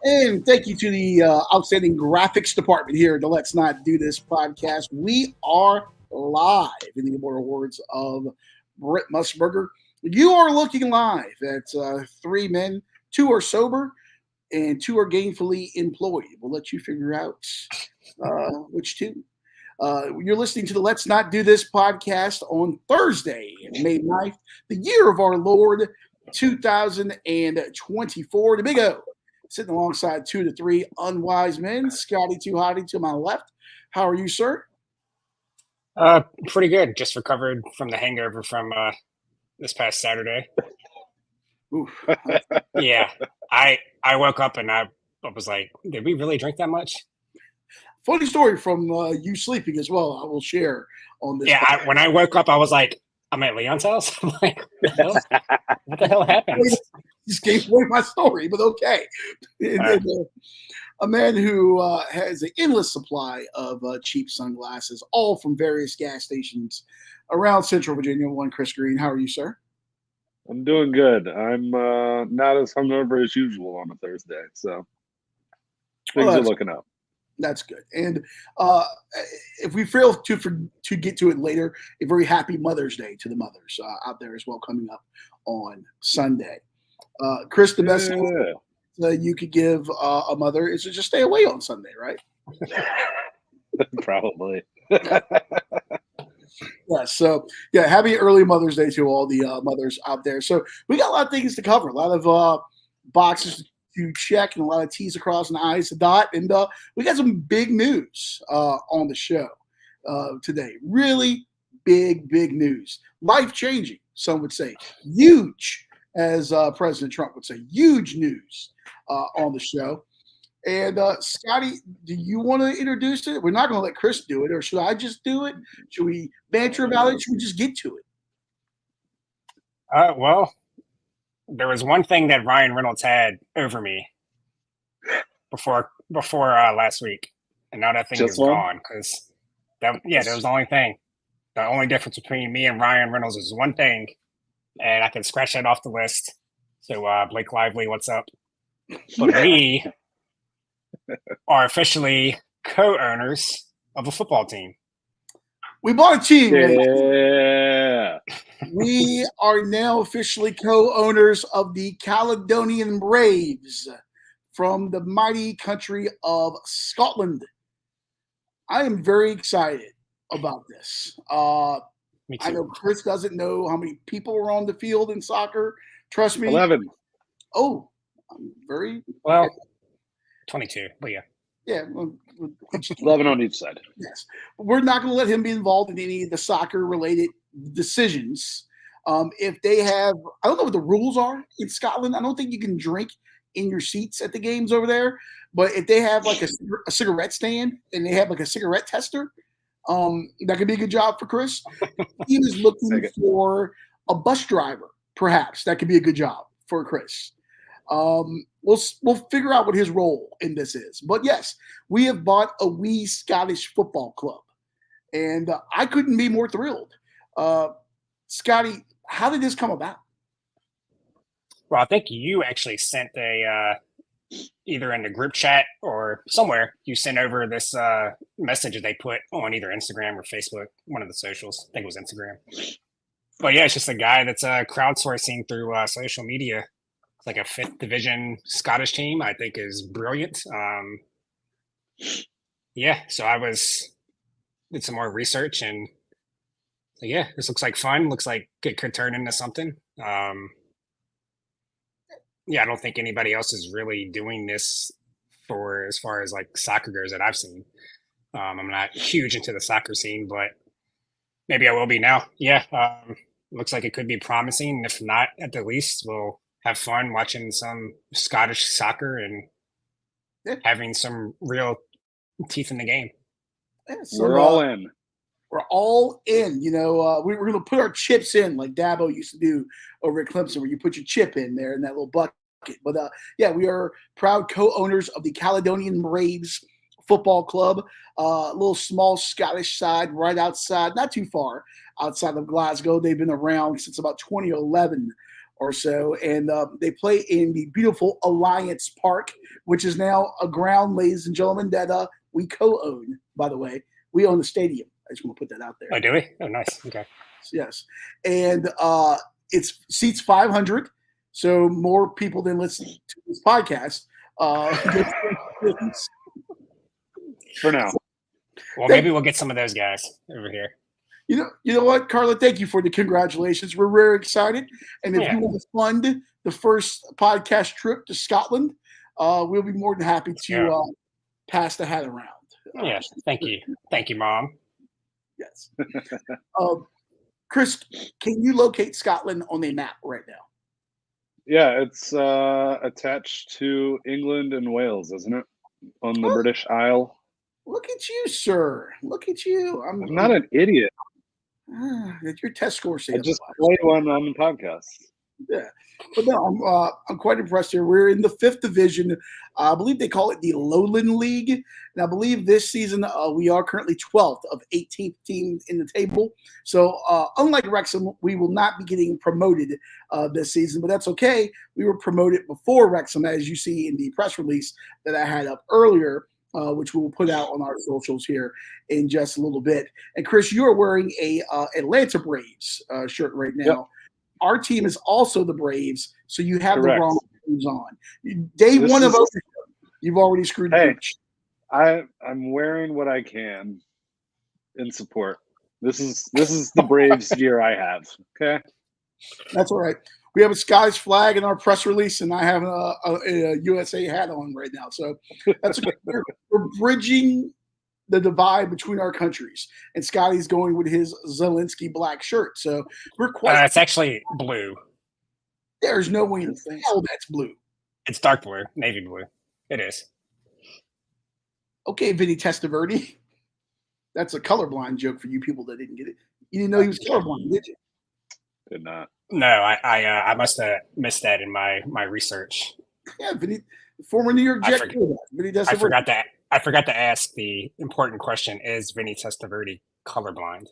And thank you to the outstanding graphics department here at the Let's Not Do This podcast. We are live in the immortal words of Britt Musburger. You are looking live at three men, two are sober, and two are gainfully employed. We'll let you figure out which two. You're listening to the Let's Not Do This podcast on Thursday, May 9th, the year of our Lord, 2024. The Big O, sitting alongside 2 to 3 unwise men. Scotty Too Hotty to my left. How are you, sir? Pretty good. Just recovered from the hangover from this past Saturday. Yeah, I woke up and I was like, did we really drink that much? Funny story from you sleeping as well. I will share on this. Yeah, when I woke up, I was like, I'm at Leon's house. I'm like, what the hell happened? Just gave away my story, but okay. A man who has an endless supply of cheap sunglasses, all from various gas stations around Central Virginia. One, Chris Green. How are you, sir? I'm doing good. I'm not as hungover as usual on a Thursday, so things are looking up. That's good. And if we fail to get to it later, a very happy Mother's Day to the mothers out there as well coming up on Sunday. Chris, the best you could give a mother is to just stay away on Sunday, right? Probably. Yeah, so happy early Mother's Day to all the mothers out there. So we got a lot of things to cover, a lot of boxes to check and a lot of T's across and I's to dot. And we got some big news on the show today. Really big news. Life-changing, some would say. Huge, as President Trump would say. Huge news on the show. And Scotty, do you want to introduce it? We're not going to let Chris do it, or should I just do it? Should we banter about it? Should we just get to it? Well, there was one thing that Ryan Reynolds had over me before last week, and now that thing is gone because that was the only thing. The only difference between me and Ryan Reynolds is one thing, and I can scratch that off the list. So Blake Lively, what's up? But we are officially co-owners of a football team. We bought a team. Yeah. We are now officially co-owners of the Caledonian Braves from the mighty country of Scotland. I am very excited about this. Me too. I know Chris doesn't know how many people are on the field in soccer. Trust me. 11. Oh, I'm very 22, but yeah. Yeah. 11 on each side. Yes. We're not going to let him be involved in any of the soccer-related decisions. If they have – I don't know what the rules are in Scotland. I don't think you can drink in your seats at the games over there. But if they have like a cigarette stand and they have like a cigarette tester, that could be a good job for Chris. He is looking for a bus driver, perhaps. That could be a good job for Chris. We'll figure out what his role in this is. But yes, we have bought a wee Scottish football club, and I couldn't be more thrilled. Scotty, how did this come about? Well, I think you actually sent either in the group chat or somewhere you sent over this message that they put on either Instagram or Facebook, one of the socials. I think it was Instagram. But yeah, it's just a guy that's crowdsourcing through social media. It's like a 5th division Scottish team, I think is brilliant. So I did some more research and this looks like fun. Looks like it could turn into something. I don't think anybody else is really doing this for as far as like soccer goes that I've seen. I'm not huge into the soccer scene, but maybe I will be now. Looks like it could be promising. If not, at the least, we'll have fun watching some Scottish soccer and having some real teeth in the game. So, we're all in. We're all in. You know, we're going to put our chips in like Dabo used to do over at Clemson, where you put your chip in there in that little bucket. But we are proud co-owners of the Caledonian Braves Football Club, a little small Scottish side right outside, not too far outside of Glasgow. They've been around since about 2011 or so, and they play in the beautiful Alliance Park, which is now a ground, ladies and gentlemen, that we co-own. By the way, we own the stadium. I just want to put that out there. Oh, do we? Oh, nice. Okay. Yes, and it's seats 500, so more people than listen to this podcast. For now. Well, maybe we'll get some of those guys over here. You know what, Carla? Thank you for the congratulations. We're very excited, and if you want to fund the first podcast trip to Scotland, we'll be more than happy to pass the hat around. Yes, thank you, Mom. Yes, Chris, can you locate Scotland on a map right now? Yeah, it's attached to England and Wales, isn't it? On the British Isle. Look at you, sir. Look at you. I'm not an idiot. Your test score says I just played one on the podcast. Yeah, but no, I'm quite impressed here. We're in the 5th division. I believe they call it the Lowland League, and I believe this season we are currently 12th of 18 teams in the table. So unlike Wrexham, we will not be getting promoted this season, but that's okay. We were promoted before Wrexham, as you see in the press release that I had up earlier. Which we will put out on our socials here in just a little bit. And Chris, you are wearing a Atlanta Braves shirt right now. Yep. Our team is also the Braves, so you have the wrong teams on. Day one of ownership, you've already screwed the pooch. I'm wearing what I can in support. This is the Braves gear I have. Okay, that's all right. We have a Scottish flag in our press release, and I have a USA hat on right now. So that's we're bridging the divide between our countries. And Scotty's going with his Zelensky black shirt. So we're quite. It's actually blue. There's no way in hell that's blue. It's dark blue, navy blue. It is. Okay, Vinny Testaverde. That's a colorblind joke for you people that didn't get it. You didn't know he was colorblind, did you? Did not. No, I must have missed that in my research. Yeah, Vinny, former New York Jet. I forgot to ask the important question: is Vinny Testaverde colorblind?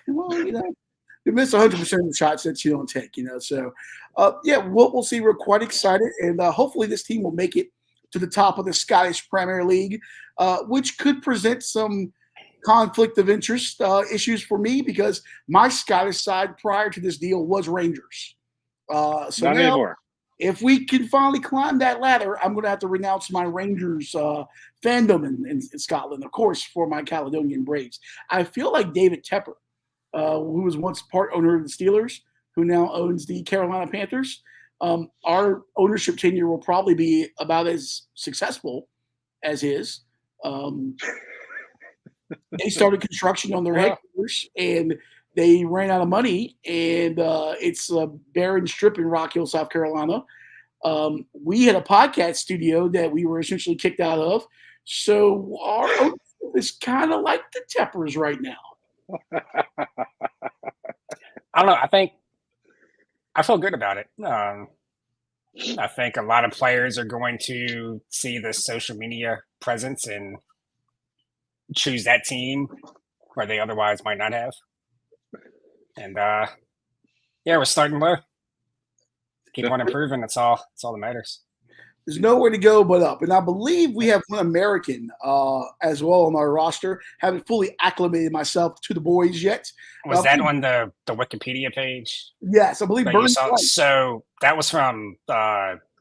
Well, you miss 100% of the shots that you don't take. So we'll see. We're quite excited, and hopefully this team will make it to the top of the Scottish Premier League, which could present some conflict of interest issues for me because my Scottish side prior to this deal was Rangers. So not now, anymore. If we can finally climb that ladder, I'm going to have to renounce my Rangers fandom in Scotland, of course, for my Caledonian Braves. I feel like David Tepper, who was once part owner of the Steelers, who now owns the Carolina Panthers. Our ownership tenure will probably be about as successful as his. They started construction on their headquarters, and they ran out of money, and it's a barren strip in Rock Hill, South Carolina. We had a podcast studio that we were essentially kicked out of, so our ownership is kind of like the Teppers right now. I don't know. I feel good about it. I think a lot of players are going to see the social media presence and choose that team where they otherwise might not have. And we're starting low. Keep on improving. That's all that matters. There's nowhere to go but up. And I believe we have one American as well on our roster. Haven't fully acclimated myself to the boys yet. Was that on the Wikipedia page? Yes, I believe. So that was from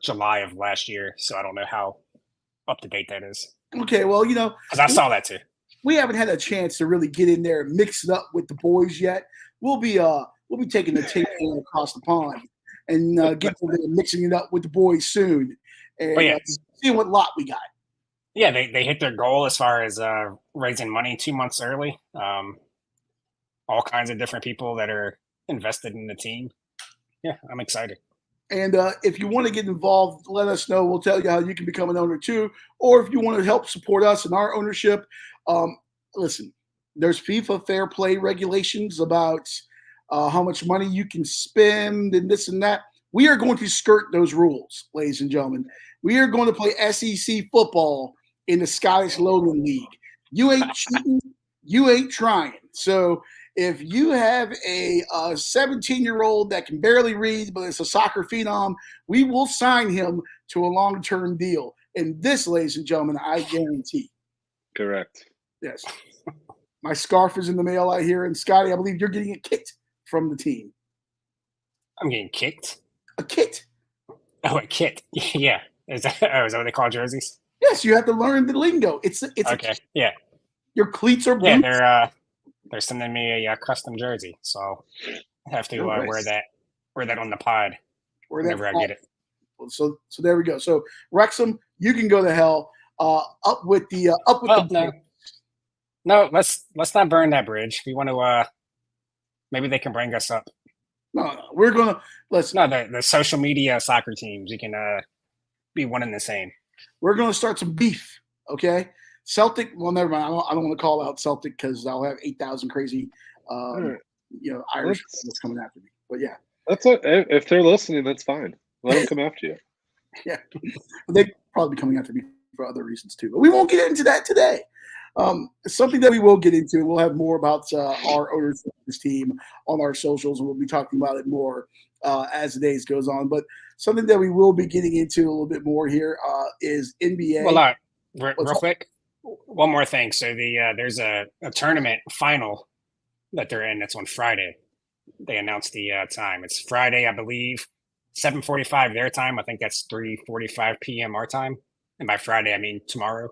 July of last year. So I don't know how up to date that is. Okay, well, because I saw that too. We haven't had a chance to really get in there and mix it up with the boys yet. We'll be taking the tape across the pond and mixing it up with the boys soon and seeing what lot we got. Yeah, they hit their goal as far as raising money 2 months early. All kinds of different people that are invested in the team. Yeah, I'm excited. And if you want to get involved, let us know. We'll tell you how you can become an owner too. Or if you want to help support us in our ownership, listen, there's FIFA fair play regulations about how much money you can spend and this and that. We are going to skirt those rules, ladies and gentlemen. We are going to play SEC football in the Scottish Lowland League. You ain't cheating. You ain't trying. So If you have a 17-year-old that can barely read, but is a soccer phenom, we will sign him to a long-term deal. And this, ladies and gentlemen, I guarantee. Correct. Yes. My scarf is in the mail out here. And Scotty, I believe you're getting a kit from the team. I'm getting kicked? A kit. Oh, a kit. Yeah. Is that what they call jerseys? Yes, you have to learn the lingo. It's okay. Yeah. Your cleats are boots. Yeah, they're sending me a custom jersey, so I have to wear that on the pod whenever I get it. So there we go. So Wrexham, you can go to hell. Up with the No, let's not burn that bridge. We want to maybe they can bring us up. No, we're gonna the social media soccer teams. You can be one and the same. We're gonna start some beef, okay? Celtic. Well, never mind. I don't want to call out Celtic because I'll have 8,000 crazy, Irish fans coming after me. But yeah, that's if they're listening, that's fine. Let them come after you. Yeah, they'd probably be coming after me for other reasons too. But we won't get into that today. Something that we will get into. We'll have more about our owners of this team on our socials, and we'll be talking about it more as the days goes on. But something that we will be getting into a little bit more here is NBA. Well, real quick, one more thing. So there's a tournament final that they're in. That's on Friday. They announced the time. It's Friday, I believe, 7:45 their time. I think that's 3:45 p.m. our time. And by Friday, I mean tomorrow.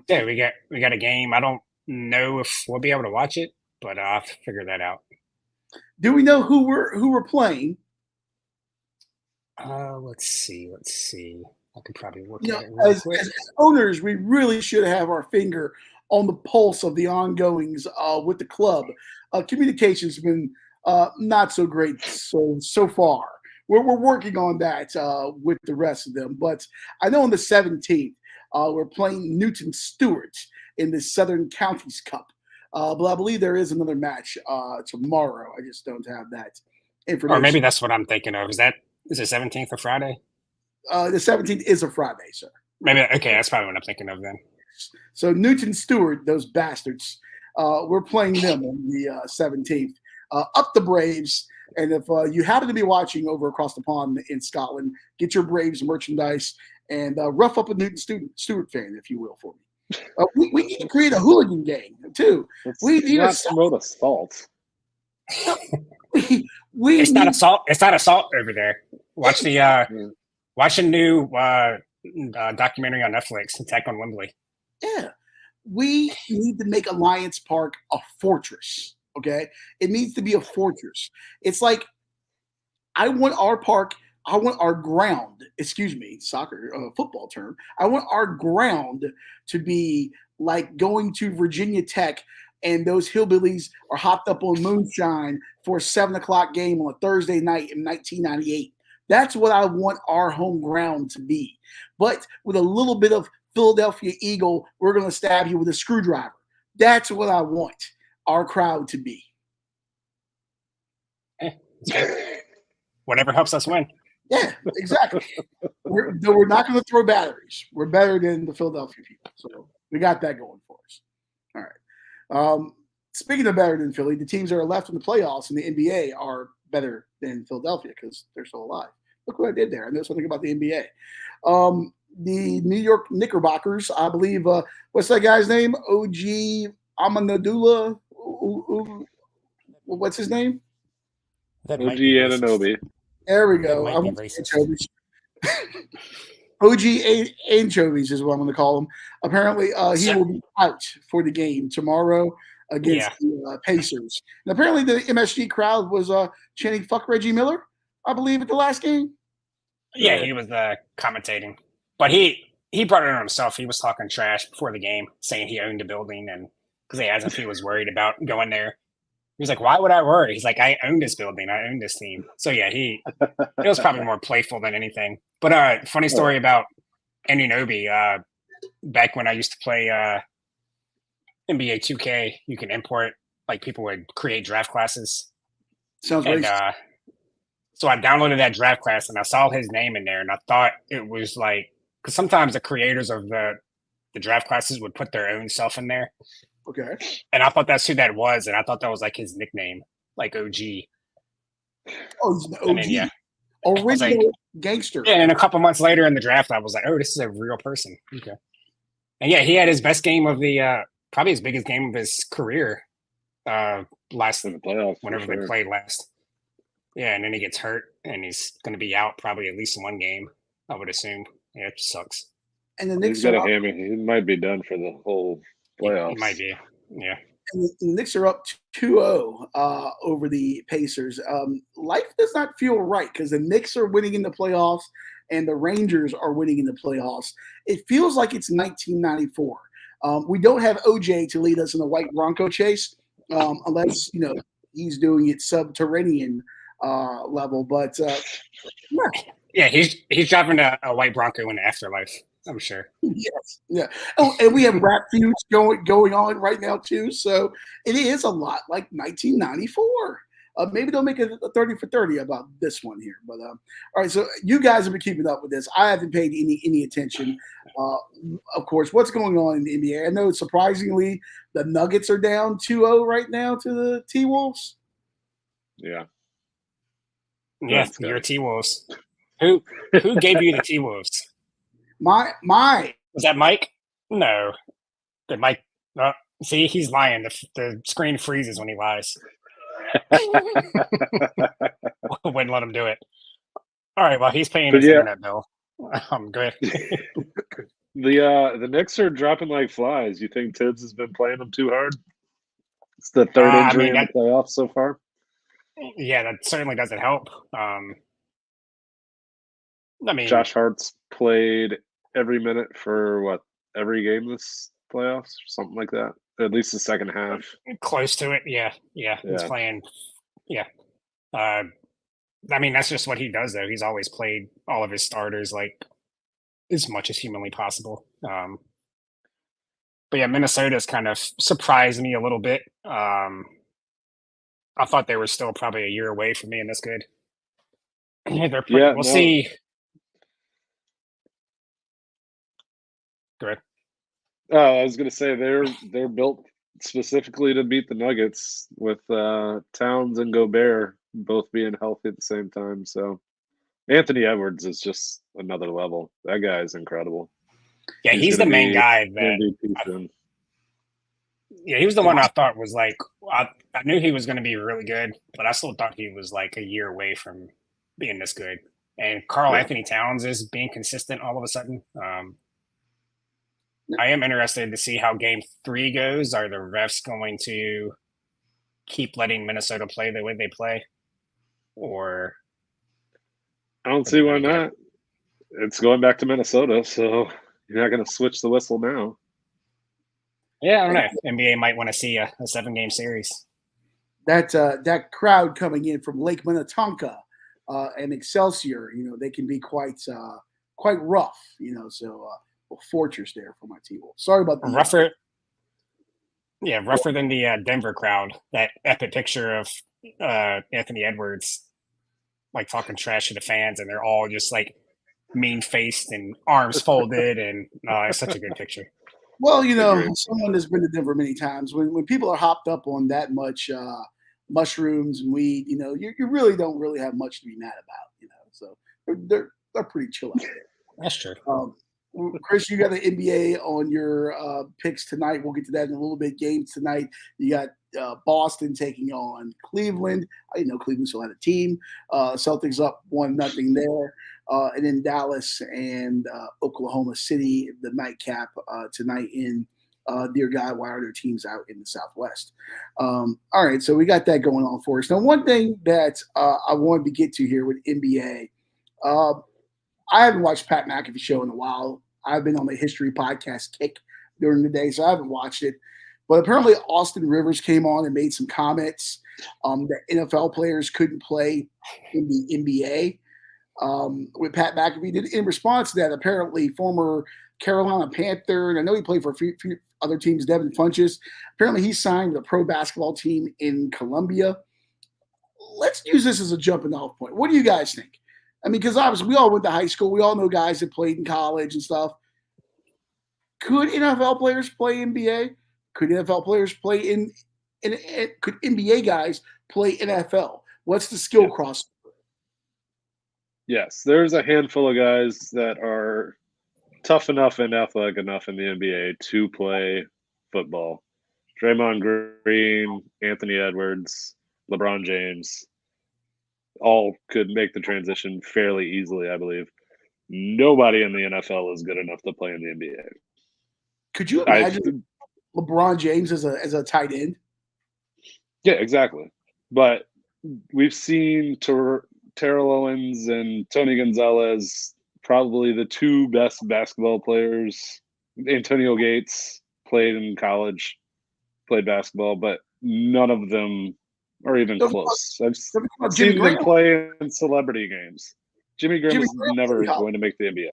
Yeah, we got a game. I don't know if we'll be able to watch it, but I'll figure that out. Do we know who we're playing? Let's see. I could probably look at it real quick. As owners, we really should have our finger on the pulse of the ongoings with the club. Communication's been not so great so far. We're working on that with the rest of them. But I know on the 17th, we're playing Newton Stewart in the Southern Counties Cup. But I believe there is another match tomorrow. I just don't have that information. Or maybe that's what I'm thinking of. Is it 17th or Friday? The 17th is a Friday, sir. Maybe, okay, that's probably what I'm thinking of then. So Newton Stewart, those bastards, we're playing them on the 17th. Up the Braves. And if you happen to be watching over across the pond in Scotland, get your Braves merchandise and rough up a Newton Stewart fan, if you will, for me. We need to create a hooligan gang, too. We need to promote assault. It's not assault. It's not assault over there. Watch the new documentary on Netflix, Attack on Wembley. Yeah. We need to make Alliance Park a fortress. Okay, it needs to be a fortress. It's like I want our park. I want our ground. Excuse me, soccer, football term. I want our ground to be like going to Virginia Tech, and those hillbillies are hopped up on moonshine for a 7:00 game on a Thursday night in 1998. That's what I want our home ground to be. But with a little bit of Philadelphia Eagle, we're going to stab you with a screwdriver. That's what I want our crowd to be. Whatever helps us win. Yeah, exactly. we're not going to throw batteries. We're better than the Philadelphia people. So we got that going for us. All right. Speaking of better than Philly, the teams that are left in the playoffs in the NBA are better than Philadelphia because they're still alive. Look what I did there. I know something about the NBA. The New York Knickerbockers, I believe, what's that guy's name? OG Amanadula. What's his name? OG Anunoby. There we go. OG Anchovies is what I'm going to call him. Apparently, he will be out for the game tomorrow against the Pacers. And apparently, the MSG crowd was chanting "Fuck Reggie Miller," I believe, at the last game. Yeah, he was commentating, but he brought it on himself. He was talking trash before the game, saying he owned the building and. Because as if he was worried about going there. He was like, why would I worry? He's like, I own this building. I own this team. So, yeah, it was probably more playful than anything. But funny story about Anunoby. Back when I used to play NBA 2K, you can import, like people would create draft classes. Sounds right. So I downloaded that draft class and I saw his name in there and I thought it was like, because sometimes the creators of the draft classes would put their own self in there. Okay. And I thought that's who that was, and I thought that was like his nickname, like OG. Oh, he's an OG. And then, yeah. Original like, gangster. Yeah, and a couple months later in the draft, I was like, oh, this is a real person. Okay. And yeah, he had his best game of the probably his biggest game of his career last in the playoffs whenever they played last. Yeah, and then he gets hurt and he's going to be out probably at least one game, I would assume. Yeah, it sucks. And the Knicks he's got a hammy. He might be done for the whole playoffs. He might be. Yeah. And the Knicks are up 2-0 over the Pacers. Life does not feel right because the Knicks are winning in the playoffs and the Rangers are winning in the playoffs. It feels like it's 1994. We don't have OJ to lead us in the white Bronco chase, unless he's doing it subterranean level. But yeah, he's driving a white Bronco in the afterlife, I'm sure. Yes, yeah. Oh, and we have rap feuds going on right now too. So it is a lot like 1994. Maybe they'll make it a 30 for 30 about this one here. But all right, so you guys have been keeping up with this. I haven't paid any attention. Of course, what's going on in the NBA? I know surprisingly the Nuggets are down 2-0 right now to the T-Wolves. Yeah. Yes, your T-Wolves. Who gave you the T-Wolves? My Was that Mike? No. Did Mike see, he's lying. The screen freezes when he lies. Wouldn't let him do it. All right, well, he's paying his internet bill. I'm good. The Knicks are dropping like flies. You think Tibbs has been playing them too hard? It's the third injury in the playoffs so far. Yeah, that certainly doesn't help. Josh Hart's played every minute for every game this playoffs, or something like that. At least the second half. Close to it, yeah. He's playing. Yeah. That's just what he does, though. He's always played all of his starters like as much as humanly possible. But yeah, Minnesota's kind of surprised me a little bit. I thought they were still probably a year away from being this good. We'll see. Go ahead. I was gonna say they're built specifically to beat the Nuggets with Towns and Gobert both being healthy at the same time. So Anthony Edwards is just another level. That guy is incredible. Yeah, he's the main guy that. He was the one I thought was like I knew he was going to be really good, but I still thought he was like a year away from being this good. And Karl Anthony Towns is being consistent all of a sudden. I am interested to see how Game 3 goes. Are the refs going to keep letting Minnesota play the way they play, or? I don't see why not. It's going back to Minnesota, so you're not going to switch the whistle now. Yeah, I don't know. NBA might want to see a 7-game series. That crowd coming in from Lake Minnetonka and Excelsior, they can be quite rough, so fortress there for my T-Wolves. Sorry about the rougher. Yeah, rougher than the Denver crowd. That epic picture of Anthony Edwards like talking trash to the fans, and they're all just like mean-faced and arms folded, and it's such a good picture. Well, someone that's been to Denver many times, when people are hopped up on that much mushrooms and weed, you really don't really have much to be mad about, So they're pretty chill out there. That's true. Chris, you got the NBA on your picks tonight. We'll get to that in a little bit. Games tonight. You got Boston taking on Cleveland. I didn't know Cleveland still had a team. Celtics up 1-0 there. And then Dallas and Oklahoma City, the nightcap tonight in Dear God, why are their teams out in the Southwest? All right, so we got that going on for us. Now, one thing that I wanted to get to here with NBA, I haven't watched Pat McAfee show in a while. I've been on the history podcast kick during the day, so I haven't watched it. But apparently Austin Rivers came on and made some comments that NFL players couldn't play in the NBA. With Pat McAfee did in response to that, apparently former Carolina Panther, and I know he played for a few other teams, Devin Funchess. Apparently he signed with a pro basketball team in Colombia. Let's use this as a jumping off point. What do you guys think? I mean, because obviously we all went to high school. We all know guys that played in college and stuff. Could NFL players play NBA? Could NFL players play in could NBA guys play NFL? What's the skill crossover? Yes, there's a handful of guys that are tough enough and athletic enough in the NBA to play football. Draymond Green, Anthony Edwards, LeBron James, all could make the transition fairly easily, I believe. Nobody in the NFL is good enough to play in the NBA. Could you imagine LeBron James as a tight end? Yeah, exactly. But we've seen Terrell Owens and Tony Gonzalez, probably the two best basketball players. Antonio Gates played in college, played basketball, but none of them are even close. I've seen them play in celebrity games. Jimmy Graham is never going to make the NBA.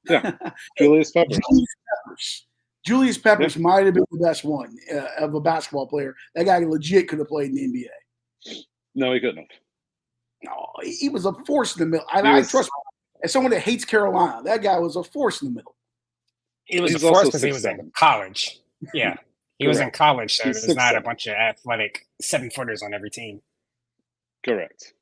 Yeah, Julius Peppers. Julius Peppers might have been the best one of a basketball player. That guy legit could have played in the NBA. No, he couldn't have. No, he was a force in the middle. I trust as someone that hates Carolina, that guy was a force in the middle. He was a force because he was in college. Yeah. He was in college, so there's not a bunch of athletic 7-footers on every team. Correct.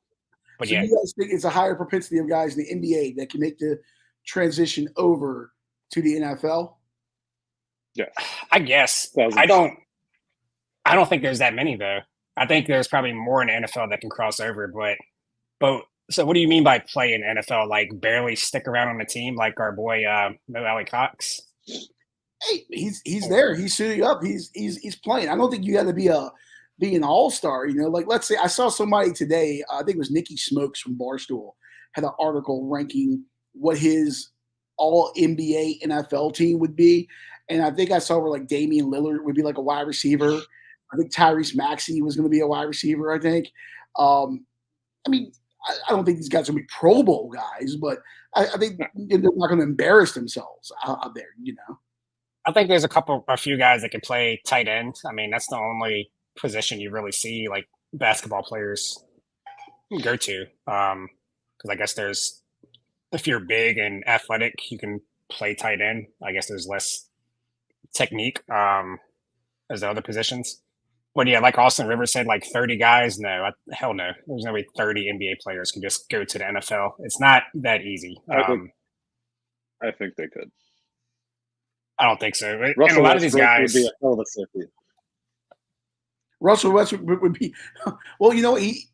But so you guys think it's a higher propensity of guys in the NBA that can make the transition over to the NFL? Yeah. I guess. I don't think there's that many though. I think there's probably more in the NFL that can cross over, but so what do you mean by play in NFL? Like barely stick around on the team like our boy Mo Alley Cox? Hey, he's there. He's suiting up. He's playing. I don't think you got to be an all-star, like let's say I saw somebody today, I think it was Nikki Smokes from Barstool, had an article ranking what his all NBA NFL team would be. And I think I saw where like Damian Lillard would be like a wide receiver. I think Tyrese Maxey was going to be a wide receiver, I think. I mean, I don't think these guys are going to be Pro Bowl guys, but I think they're not going to embarrass themselves out there, I think there's a few guys that can play tight end. I mean, that's the only position you really see like basketball players go to. Because I guess there's, if you're big and athletic, you can play tight end. I guess there's less technique as the other positions. But yeah, like Austin Rivers said, like 30 guys. No, hell no. There's no way 30 NBA players can just go to the NFL. It's not that easy. I think they could. I don't think so. And Russell a lot of these guys would be a hell of a safety. Russell Westbrook would be, well, he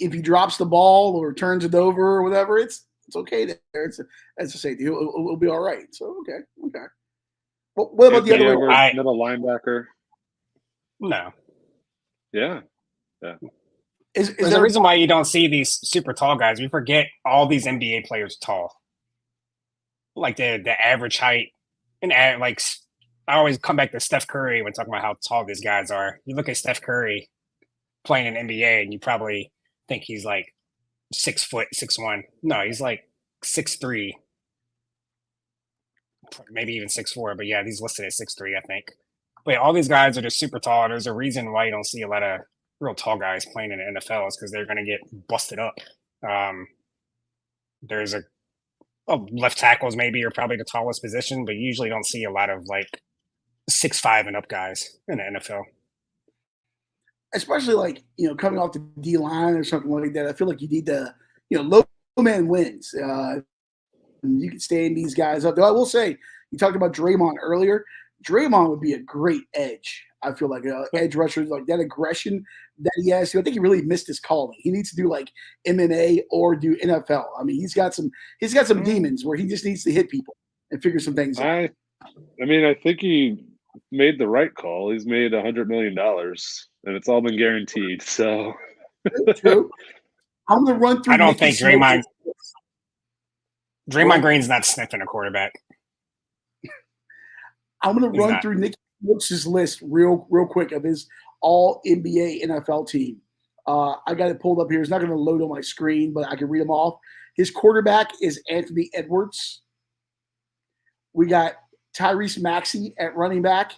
if he drops the ball or turns it over or whatever, it's okay there. It's a safety. It'll be all right. So okay. Well, what about the other way? Middle linebacker. No. Yeah. There's a reason why you don't see these super tall guys. We forget all these NBA players tall. Like the average height, and like I always come back to Steph Curry when talking about how tall these guys are. You look at Steph Curry playing in NBA, and you probably think he's like 6 foot, 6'1". No, he's like 6'3", maybe even 6'4". But yeah, he's listed at 6'3", I think. But yeah, all these guys are just super tall. There's a reason why you don't see a lot of real tall guys playing in the NFL is because they're going to get busted up. There's a left tackles maybe are probably the tallest position, but you usually don't see a lot of like 6'5" and up guys in the NFL. Especially like, coming off the D line or something like that. I feel like you need to, low man wins. You can stand these guys up. Though I will say, you talked about Draymond earlier. Draymond would be a great edge. I feel like edge rusher, like that aggression that he has. I think he really missed his calling. He needs to do like MMA or do NFL. I mean, he's got some demons where he just needs to hit people and figure some things out. I think he made the right call. He's made $100 million, and it's all been guaranteed. So true. I'm gonna run through. I don't think Draymond Green's not sniffing a quarterback. I'm going to run through Nick Smokes' list real quick of his all NBA NFL team. I got it pulled up here. It's not going to load on my screen, but I can read them off. His quarterback is Anthony Edwards. We got Tyrese Maxey at running back.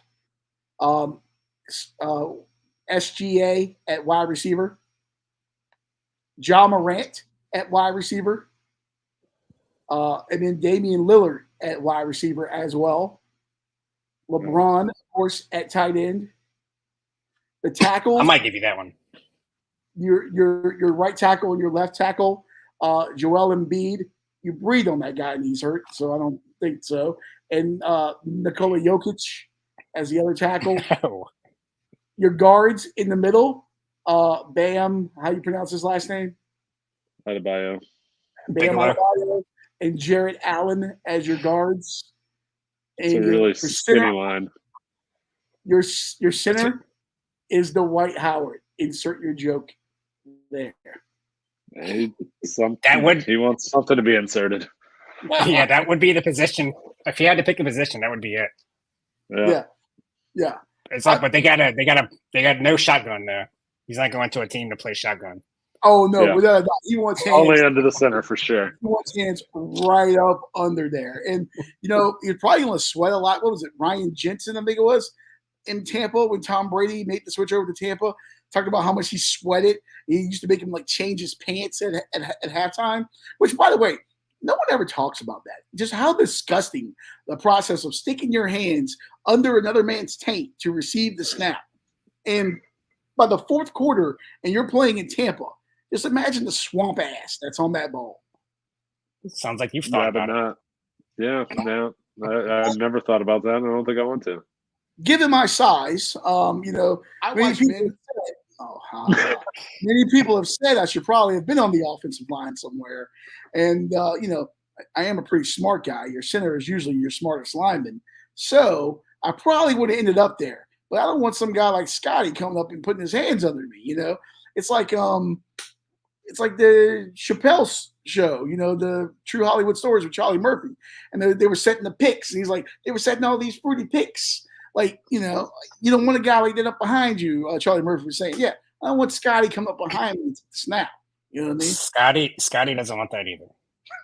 SGA at wide receiver. Ja Morant at wide receiver. And then Damian Lillard at wide receiver as well. LeBron course, at tight end. The tackles. I might give you that one. Your right tackle and your left tackle, Joel Embiid. You breathe on that guy and he's hurt, so I don't think so. And Nikola Jokic as the other tackle. Oh. Your guards in the middle, Bam, how you pronounce his last name? Adebayo. Bam Adebayo and Jarrett Allen as your guards. It's a really skinny line. Your center is Dwight Howard. Insert your joke there. He wants something to be inserted. Yeah, that would be the position. If you had to pick a position, that would be it. Yeah. It's like, but they got no shotgun there. He's not going to a team to play shotgun. Oh no, without a doubt. He wants hands only under the center for sure. He wants hands right up under there, and you're probably going to sweat a lot. What was it, Ryan Jensen? I think it was in Tampa when Tom Brady made the switch over to Tampa. Talked about how much he sweated. He used to make him like change his pants at halftime. Which, by the way, no one ever talks about that. Just how disgusting the process of sticking your hands under another man's taint to receive the snap. And by the fourth quarter, and you're playing in Tampa, just imagine the swamp ass that's on that ball. Sounds like you've thought about it. Yeah, no. I never thought about that, and I don't think I want to. Given my size, many people have said I should probably have been on the offensive line somewhere. And, I am a pretty smart guy. Your center is usually your smartest lineman. So I probably would have ended up there. But I don't want some guy like Scotty coming up and putting his hands under me, It's like the Chappelle show, the True Hollywood Stories with Charlie Murphy. And they were setting the picks. And he's like, they were setting all these fruity picks. Like, you don't want a guy like that up behind you. Charlie Murphy was saying, I don't want Scotty come up behind me and snap. You know what I mean? Scotty doesn't want that either.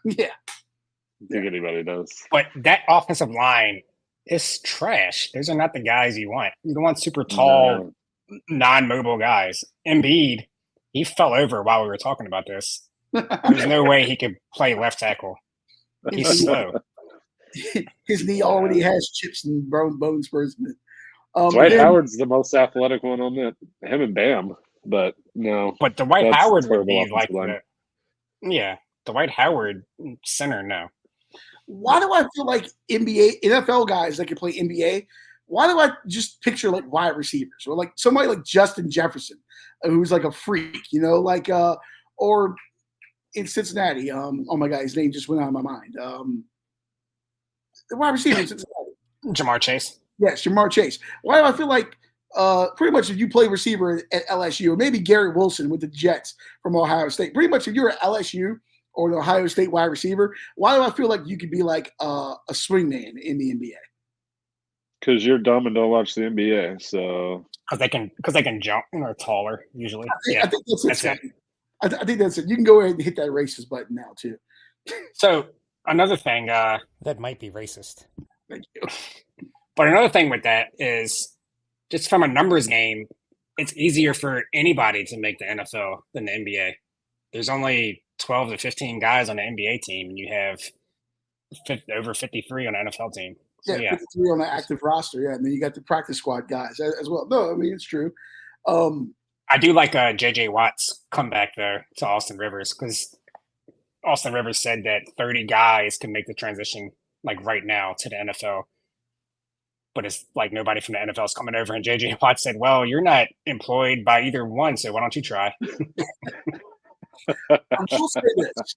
Yeah. I think anybody does. But that offensive line is trash. Those are not the guys you want. You don't want super tall, non-mobile guys. Embiid, he fell over while we were talking about this. There's no way he could play left tackle. He's slow. His knee already has chips and bone spurs in it. Dwight Howard's the most athletic one on that. Him and Bam, but no. But Dwight Howard would be like the Dwight Howard center. No. Why do I feel like NFL guys that can play NBA? Why do I just picture like wide receivers or like somebody like Justin Jefferson, who's like a freak, or in Cincinnati? Oh my God, his name just went out of my mind. The wide receiver in Cincinnati. Jamar Chase. Yes, Jamar Chase. Why do I feel like pretty much if you play receiver at LSU, or maybe Gary Wilson with the Jets from Ohio State, pretty much if you're at LSU or the Ohio State wide receiver, why do I feel like you could be like a swingman in the NBA? Because you're dumb and don't watch the NBA. So because they can jump and are taller usually. I think that's it. I think that's it. You can go ahead and hit that racist button now too. So another thing that might be racist. Thank you. But another thing with that is just from a numbers game, it's easier for anybody to make the NFL than the NBA. There's only 12 to 15 guys on the NBA team, and you have over 53 on the NFL team. So, 53 on the active roster, and then you got the practice squad guys as well. No, I mean, it's true. I do like J.J. Watt's comeback there to Austin Rivers, because Austin Rivers said that 30 guys can make the transition like right now to the NFL. But it's like nobody from the NFL is coming over. And J.J. Watt said, well, you're not employed by either one, so why don't you try? I will say this.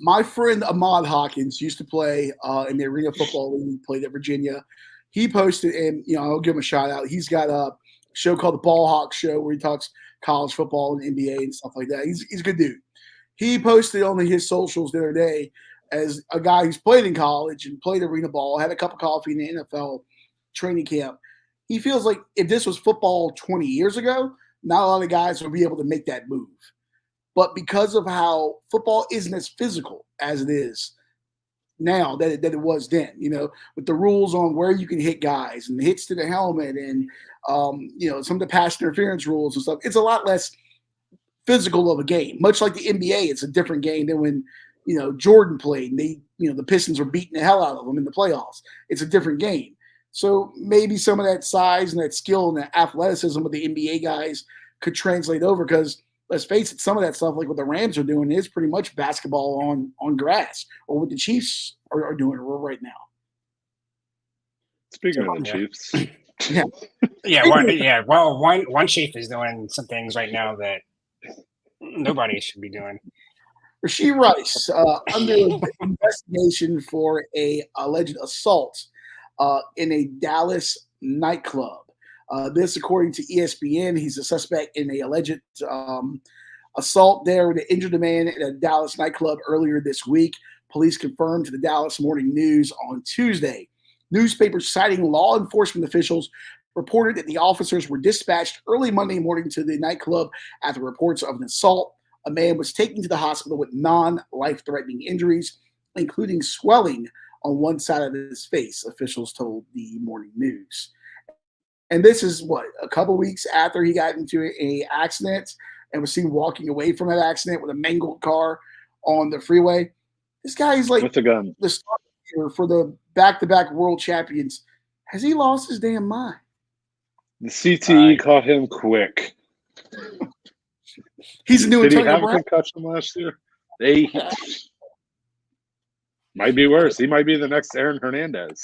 My friend Ahmad Hawkins used to play in the Arena Football League, played at Virginia. He posted, and I'll give him a shout out. He's got a show called the Ball Hawk Show where he talks college football and NBA and stuff like that. He's a good dude. He posted on his socials the other day as a guy who's played in college and played arena ball, had a cup of coffee in the NFL training camp. He feels like if this was football 20 years ago, not a lot of guys would be able to make that move. But because of how football isn't as physical as it is now that it was then, with the rules on where you can hit guys and hits to the helmet and, some of the pass interference rules and stuff, it's a lot less physical of a game. Much like the NBA, it's a different game than when, Jordan played and the Pistons were beating the hell out of them in the playoffs. It's a different game. So maybe some of that size and that skill and that athleticism with the NBA guys could translate over because let's face it, some of that stuff, like what the Rams are doing, is pretty much basketball on grass, or what the Chiefs are doing right now. Speaking of the Chiefs, One Chief is doing some things right now that nobody should be doing. Rashee Rice under investigation for a alleged assault in a Dallas nightclub. This, according to ESPN, he's a suspect in a alleged assault there that injured a man at a Dallas nightclub earlier this week. Police confirmed to the Dallas Morning News on Tuesday. Newspapers citing law enforcement officials reported that the officers were dispatched early Monday morning to the nightclub after reports of an assault. A man was taken to the hospital with non-life-threatening injuries, including swelling on one side of his face, officials told the Morning News. And this is a couple weeks after he got into an accident and was seen walking away from that accident with a mangled car on the freeway. This guy is like with a gun, the star for the back-to-back world champions. Has he lost his damn mind? The CTE caught him quick. He's a new Did he Antonio have Brown? a concussion last year? Might be worse. He might be the next Aaron Hernandez.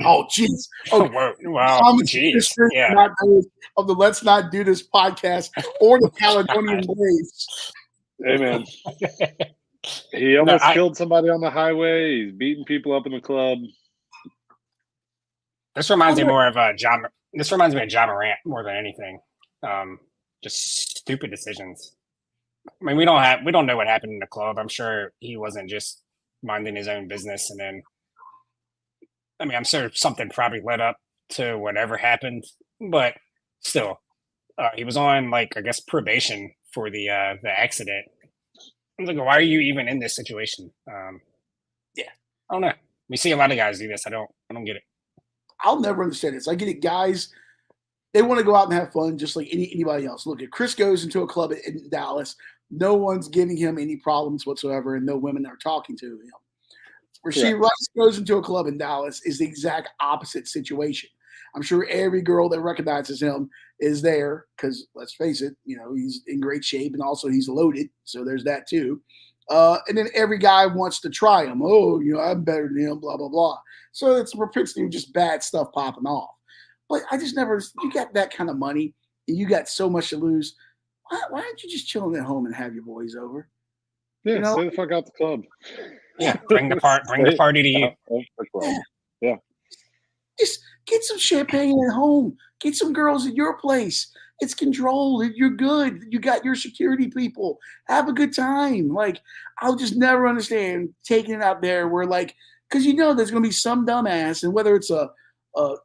Oh, jeez. Okay. Wow. Jeez. Yeah. Of the Let's Not Do This podcast or the Caledonian Waves. Hey, man. He almost killed somebody on the highway. He's beating people up in the club. This reminds me more of John. This reminds me of John Morant more than anything. Just stupid decisions. I mean, we don't know what happened in the club. I'm sure he wasn't just minding his own business, and then, I mean, I'm sure something probably led up to whatever happened. But still, he was on I guess probation for the accident. I was like, why are you even in this situation? Yeah, I don't know. We see a lot of guys do this. I don't get it. I'll never understand this. I get it, guys. They want to go out and have fun just like anybody else. Look, if Chris goes into a club in Dallas, no one's giving him any problems whatsoever, and no women are talking to him. Rashee Rice goes into a club in Dallas is the exact opposite situation. I'm sure every girl that recognizes him is there because, let's face it, he's in great shape, and also he's loaded, so there's that too. And then every guy wants to try him. Oh, I'm better than him, blah, blah, blah. So it's a propensity of just bad stuff popping off. But I just never – you got that kind of money and you got so much to lose. Why aren't you just chilling at home and have your boys over? Yeah, stay the fuck out the club. Yeah, bring the party to you. Yeah. Just get some champagne at home. Get some girls at your place. It's controlled. You're good. You got your security people. Have a good time. I'll just never understand taking it out there where because there's going to be some dumbass, and whether it's a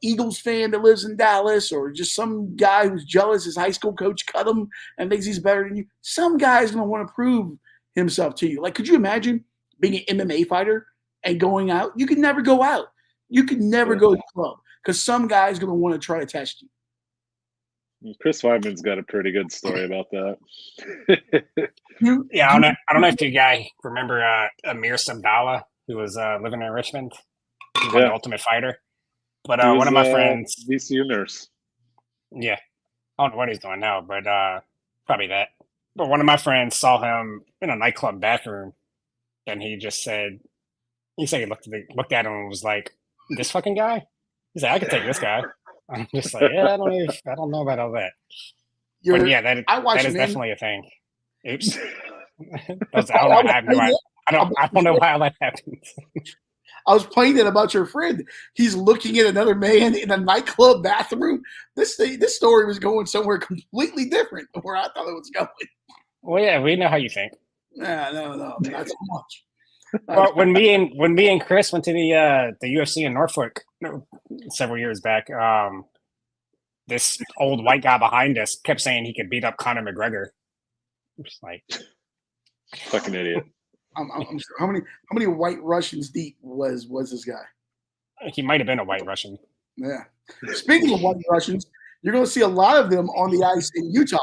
Eagles fan that lives in Dallas or just some guy who's jealous his high school coach cut him and thinks he's better than you, some guy's going to want to prove himself to you. Could you imagine being an MMA fighter and going out? You could never go out. You could never go to the club because some guy's going to want to try to test you. Chris Weidman's got a pretty good story about that. Yeah, I don't know if you guys remember Amir Sabdallah, who was living in Richmond. He was the Ultimate Fighter. But one of my friends, VCU nurse. Yeah, I don't know what he's doing now, but probably that. But one of my friends saw him in a nightclub bathroom, and he said he looked at him and was like, "This fucking guy." He's like, "I could take this guy." I'm just like, "Yeah, I don't know about all that." But yeah, that is definitely a thing. Oops. I don't know how that happens. I was playing it about your friend. He's looking at another man in a nightclub bathroom. This story was going somewhere completely different than where I thought it was going. Well, yeah, we know how you think. No, not so much. Well, when me and Chris went to the UFC in Norfolk several years back, this old white guy behind us kept saying he could beat up Conor McGregor. I'm just like, fucking idiot. I'm sure. How many white Russians deep was this guy? He might have been a white Russian. Yeah. Speaking of white Russians, you're going to see a lot of them on the ice in Utah.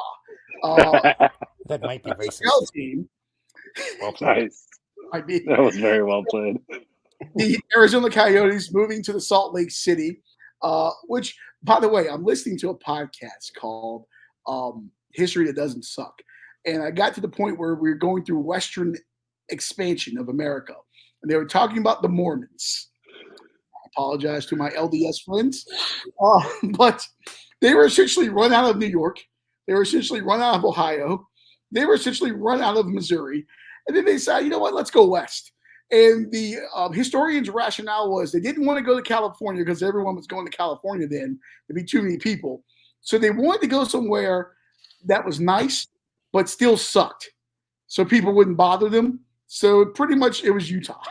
That might be racist. Team. Well played. That was very well played. The Arizona Coyotes moving to the Salt Lake City. Which, by the way, I'm listening to a podcast called History That Doesn't Suck. And I got to the point where we were going through Western expansion of America. And they were talking about the Mormons. I apologize to my LDS friends. But they were essentially run out of New York. They were essentially run out of Ohio. They were essentially run out of Missouri. And then they decided, you know what, let's go west. And the historians' rationale was they didn't want to go to California because everyone was going to California then. There'd be too many people. So they wanted to go somewhere that was nice, but still sucked. So people wouldn't bother them. So pretty much it was Utah.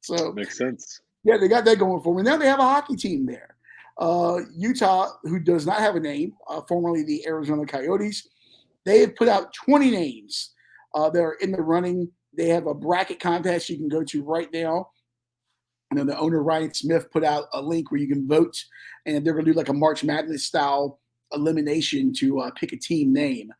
So makes sense. Yeah, they got that going for them. Now they have a hockey team there. Utah, who does not have a name, formerly the Arizona Coyotes, they have put out 20 names. They're in the running. They have a bracket contest you can go to right now. And then the owner, Ryan Smith, put out a link where you can vote. And they're going to do like a March Madness style elimination to pick a team name.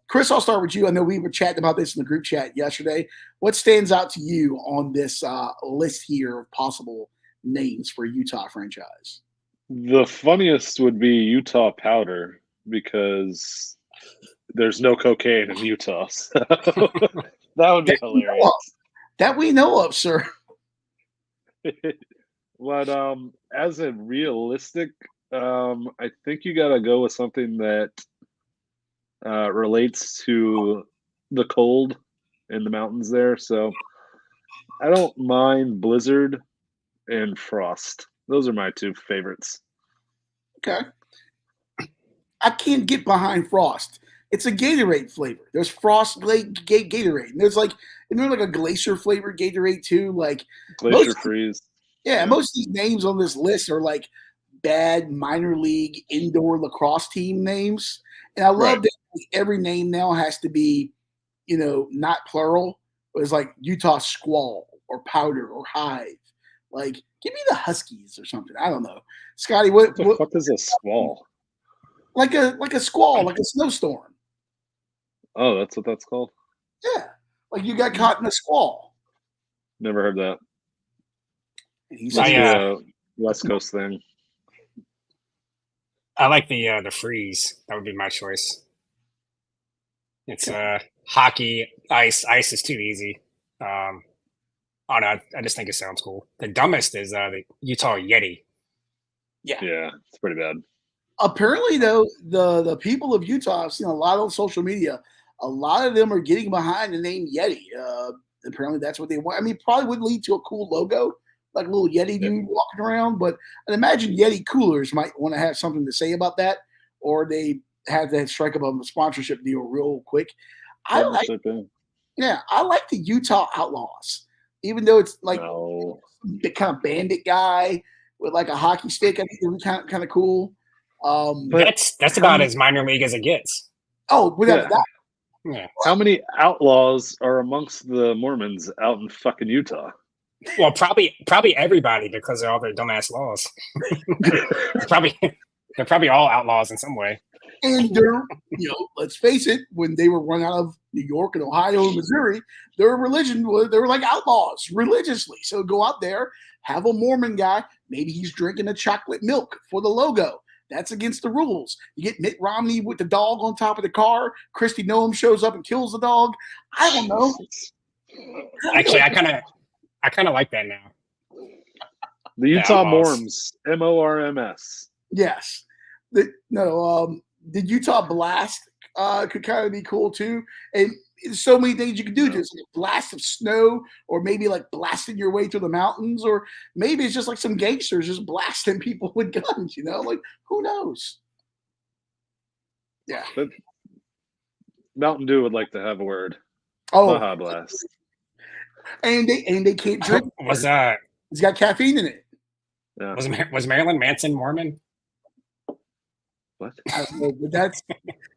Chris, I'll start with you. I know we were chatting about this in the group chat yesterday. What stands out to you on this list here of possible names for Utah franchise? The funniest would be Utah Powder because there's no cocaine in Utah. So that would be hilarious. That we know of, sir. But as a realistic, I think you got to go with something that relates to the cold in the mountains there. So I don't mind Blizzard and Frost. Those are my two favorites. Okay. I can't get behind Frost. It's a Gatorade flavor. There's Frost Gatorade. And there's like a glacier flavored Gatorade too. Like Glacier Freeze. Yeah, most of these names on this list are like bad minor league indoor lacrosse team names. And I love that every name now has to be, not plural. It's like Utah Squall or Powder or Hive. Like, give me the Huskies or something. I don't know. Scotty, what the fuck is a squall? Like a squall, like a snowstorm. Oh, that's what that's called? Yeah. Like you got caught in a squall. Never heard that. He's a West Coast thing. I like the freeze. That would be my choice. It's hockey, ice. Ice is too easy. I don't know. I just think it sounds cool. The dumbest is the Utah Yeti. Yeah, it's pretty bad. Apparently, though, the people of Utah, I've seen a lot on social media. A lot of them are getting behind the name Yeti. Apparently, that's what they want. I mean, probably would lead to a cool logo, like a little Yeti dude walking around. But I'd imagine Yeti coolers might want to have something to say about that, or they have to strike up a sponsorship deal real quick. I like the Utah Outlaws, even though it's like the kind of bandit guy with like a hockey stick. I think it was kind of cool. That's about as minor league as it gets. Oh, without that. Yeah. How many outlaws are amongst the Mormons out in fucking Utah? Well, probably everybody because of all their dumbass laws. They're probably all outlaws in some way. And they're, let's face it, when they were run out of New York and Ohio and Missouri, their religion they were like outlaws religiously. So go out there, have a Mormon guy. Maybe he's drinking a chocolate milk for the logo. That's against the rules. You get Mitt Romney with the dog on top of the car. Christy Noem shows up and kills the dog. I don't know. Actually, I kind of like that now. The Utah Morms, MORMS. Yes. The Utah Blast could kind of be cool too. And there's so many things you could do. Just a blast of snow, or maybe like blasting your way through the mountains, or maybe it's just like some gangsters just blasting people with guns, like who knows? Yeah. But Mountain Dew would like to have a word. Oh, Baja Blast. And they can't drink. It's got caffeine in it. Yeah. Was Marilyn Manson Mormon? What? I don't know, but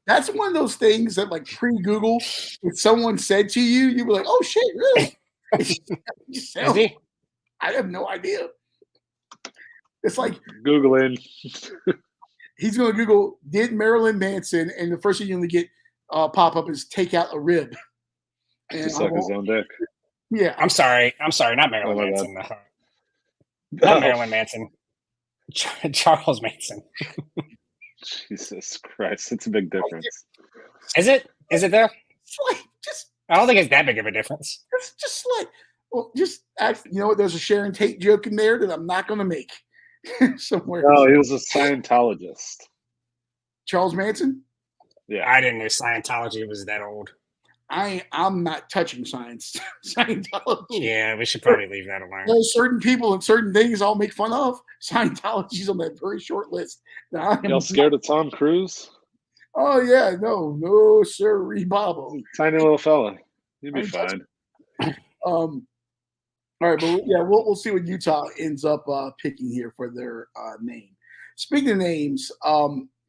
that's one of those things that, like, pre-Google, if someone said to you, you were like, "Oh shit, really?" Is he? I have no idea. It's like Googling. He's going to Google "did Marilyn Manson," and the first thing you're going to get pop up is "take out a rib." And suck his own dick. Yeah, I'm sorry, not Marilyn Manson. Not Marilyn Manson. Charles Manson. Jesus Christ, it's a big difference. Is it? Is it there? Just I don't think it's that big of a difference. Just like, well, just act, you know what? There's a Sharon Tate joke in there that I'm not going to make somewhere. No, he was a Scientologist. Charles Manson? Yeah, I didn't know Scientology was that old. I'm not touching Scientology. Yeah, we should probably leave that alone. There's certain people and certain things I'll make fun of. Scientology's on that very short list. Y'all scared of Tom Cruise? Oh yeah, no, sir, Bobo. Tiny little fella. You'd be fine. All right, but yeah, we'll see what Utah ends up picking here for their name. Speaking of names,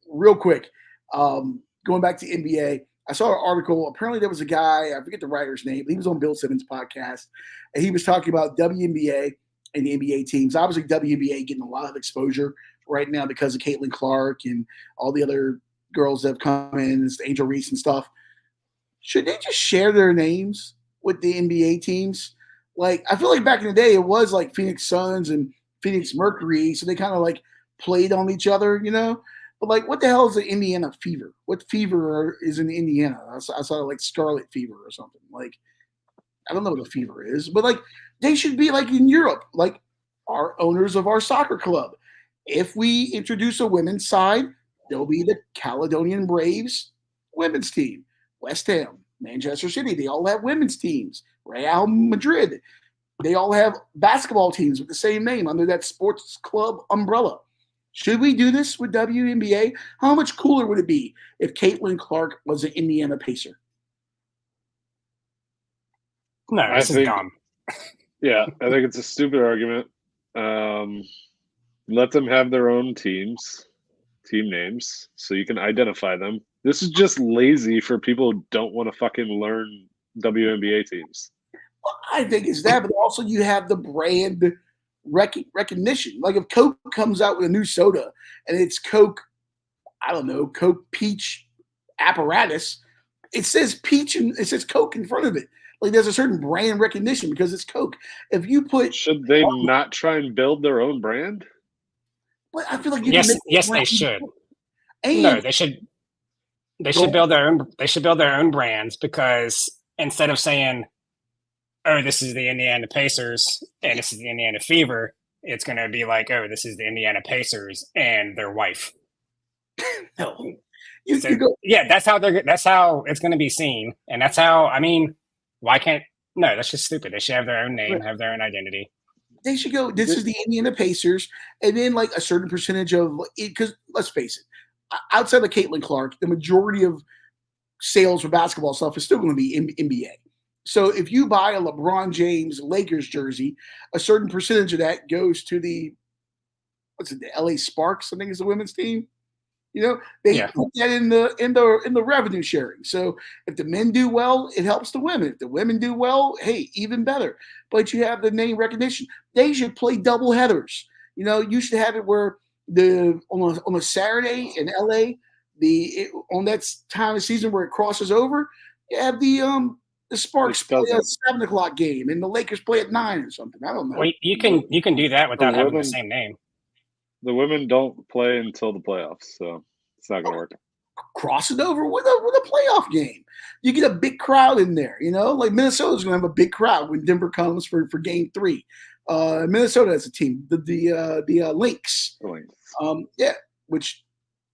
real quick, going back to NBA, I saw an article. Apparently, there was a guy, I forget the writer's name, but he was on Bill Simmons' podcast, and he was talking about WNBA and the NBA teams. Obviously, WNBA getting a lot of exposure right now because of Caitlin Clark and all the other girls that have come in, Angel Reese and stuff. Should they just share their names with the NBA teams? Like, I feel like back in the day, it was like Phoenix Suns and Phoenix Mercury, so they kind of like played on each other, you know? But like, what the hell is the Indiana Fever? What fever is in Indiana? I saw like Scarlet Fever or something. Like, I don't know what the fever is, but like, they should be like in Europe, like our owners of our soccer club. If we introduce a women's side, there'll be the Caledonian Braves women's team, West Ham, Manchester City. They all have women's teams. Real Madrid. They all have basketball teams with the same name under that sports club umbrella. Should we do this with WNBA? How much cooler would it be if Caitlin Clark was an Indiana Pacer? No, this is dumb. Yeah, I think it's a stupid argument. Let them have their own team names, so you can identify them. This is just lazy for people who don't want to fucking learn WNBA teams. Well, I think it's that, but also you have the brand recognition. Like if Coke comes out with a new soda and it's Coke, I don't know, Coke Peach Apparatus, it says peach and it says Coke in front of it. Like there's a certain brand recognition because it's Coke. If you put, should they not try and build their own brand? But I feel like yes, they should. And no, they should. They should build their own. They should build their own brands because instead of saying, "Oh, this is the Indiana Pacers and this is the Indiana Fever," it's going to be like, "Oh, this is the Indiana Pacers and their wife." No, yeah, that's how it's going to be seen, and that's how. I mean, why can't? No, that's just stupid. They should have their own name, have their own identity. They should go, this is the Indiana Pacers, and then like a certain percentage of it, because let's face it, outside of Caitlin Clark, the majority of sales for basketball stuff is still going to be NBA. So if you buy a LeBron James Lakers jersey, a certain percentage of that goes to the LA Sparks, I think is the women's team. You know, they put that in the revenue sharing. So if the men do well, it helps the women. If the women do well, hey, even better. But you have the name recognition. They should play double headers. You know, you should have it where on a Saturday in LA, on that time of season where it crosses over, you have the Sparks play a 7:00 game and the Lakers play at 9 or something. I don't know. Well, you can do that without having the same name. The women don't play until the playoffs, so it's not going to work. Cross it over with a playoff game. You get a big crowd in there, you know? Like Minnesota's going to have a big crowd when Denver comes for game 3. Minnesota has a team, the Lynx. Yeah, which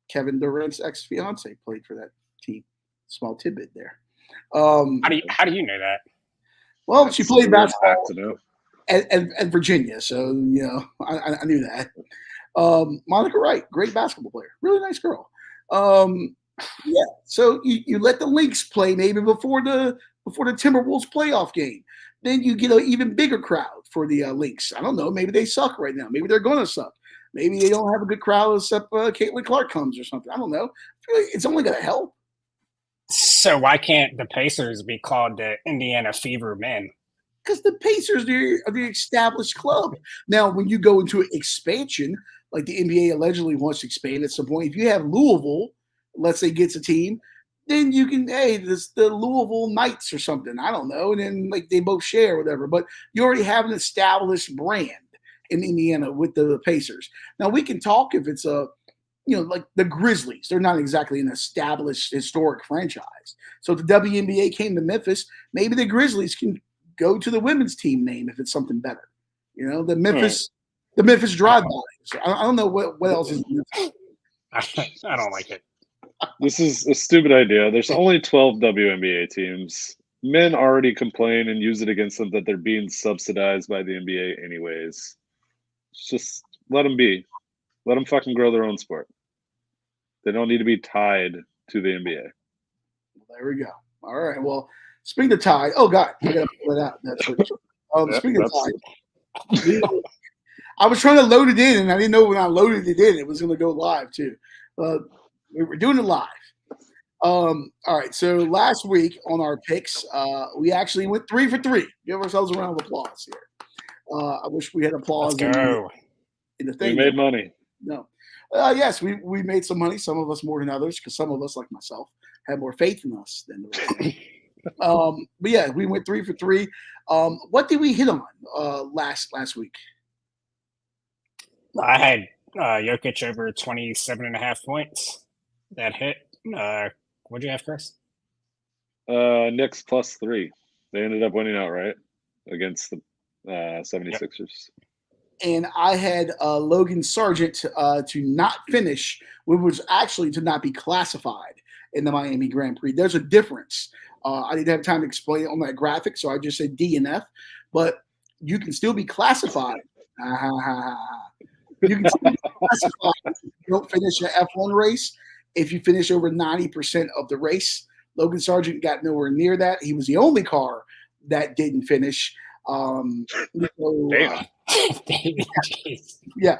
Kevin Durant's ex-fiance played for that team. Small tidbit there. How do you know that? Well, she played basketball at Virginia, so you know I knew that. Monica Wright, great basketball player, really nice girl. Yeah, so you let the Lynx play maybe before the Timberwolves playoff game. Then you get an even bigger crowd for the Lynx. I don't know, maybe they suck right now. Maybe they're going to suck. Maybe they don't have a good crowd except Caitlin Clark comes or something. I don't know. I feel like it's only going to help. So why can't the Pacers be called the Indiana Fever Men? Because the Pacers are the established club. Now, when you go into expansion, like the NBA allegedly wants to expand at some point, if you have Louisville, let's say gets a team, then you can, the Louisville Knights or something. I don't know. And then like they both share or whatever. But you already have an established brand. in Indiana with the Pacers. Now we can talk if it's like the Grizzlies. They're not exactly an established historic franchise. So if the WNBA came to Memphis, maybe the Grizzlies can go to the women's team name if it's something better. The Memphis Drive-Bys. I don't know what else is. I don't like it. This is a stupid idea. There's only 12 WNBA teams. Men already complain and use it against them that they're being subsidized by the NBA anyways. Just let them be. Let them fucking grow their own sport. They don't need to be tied to the NBA. There we go. All right. Well, speaking of tied, oh God, I gotta pull it out. That's what. Speaking of tied, I was trying to load it in, and I didn't know when I loaded it in, it was going to go live too. We were doing it live. All right. So last week on our picks, we actually went 3 for 3. Give ourselves a round of applause here. I wish we had applause in the thing. We made money. No. Yes, we made some money. Some of us more than others, because some of us, like myself, had more faith in us than the rest. But yeah, we went 3 for 3. What did we hit on last week? I had Jokic over 27.5 points. That hit. What'd you have, Chris? Knicks +3. They ended up winning outright against the 76ers. Yep. And I had Logan Sargent to not finish, which was actually to not be classified in the Miami Grand Prix. There's a difference. I didn't have time to explain it on that graphic, so I just said D and F. But you can still be classified. You can still be classified if you don't finish an F1 race. If you finish over 90% of the race, Logan Sargent got nowhere near that. He was the only car that didn't finish. Damn. Yeah.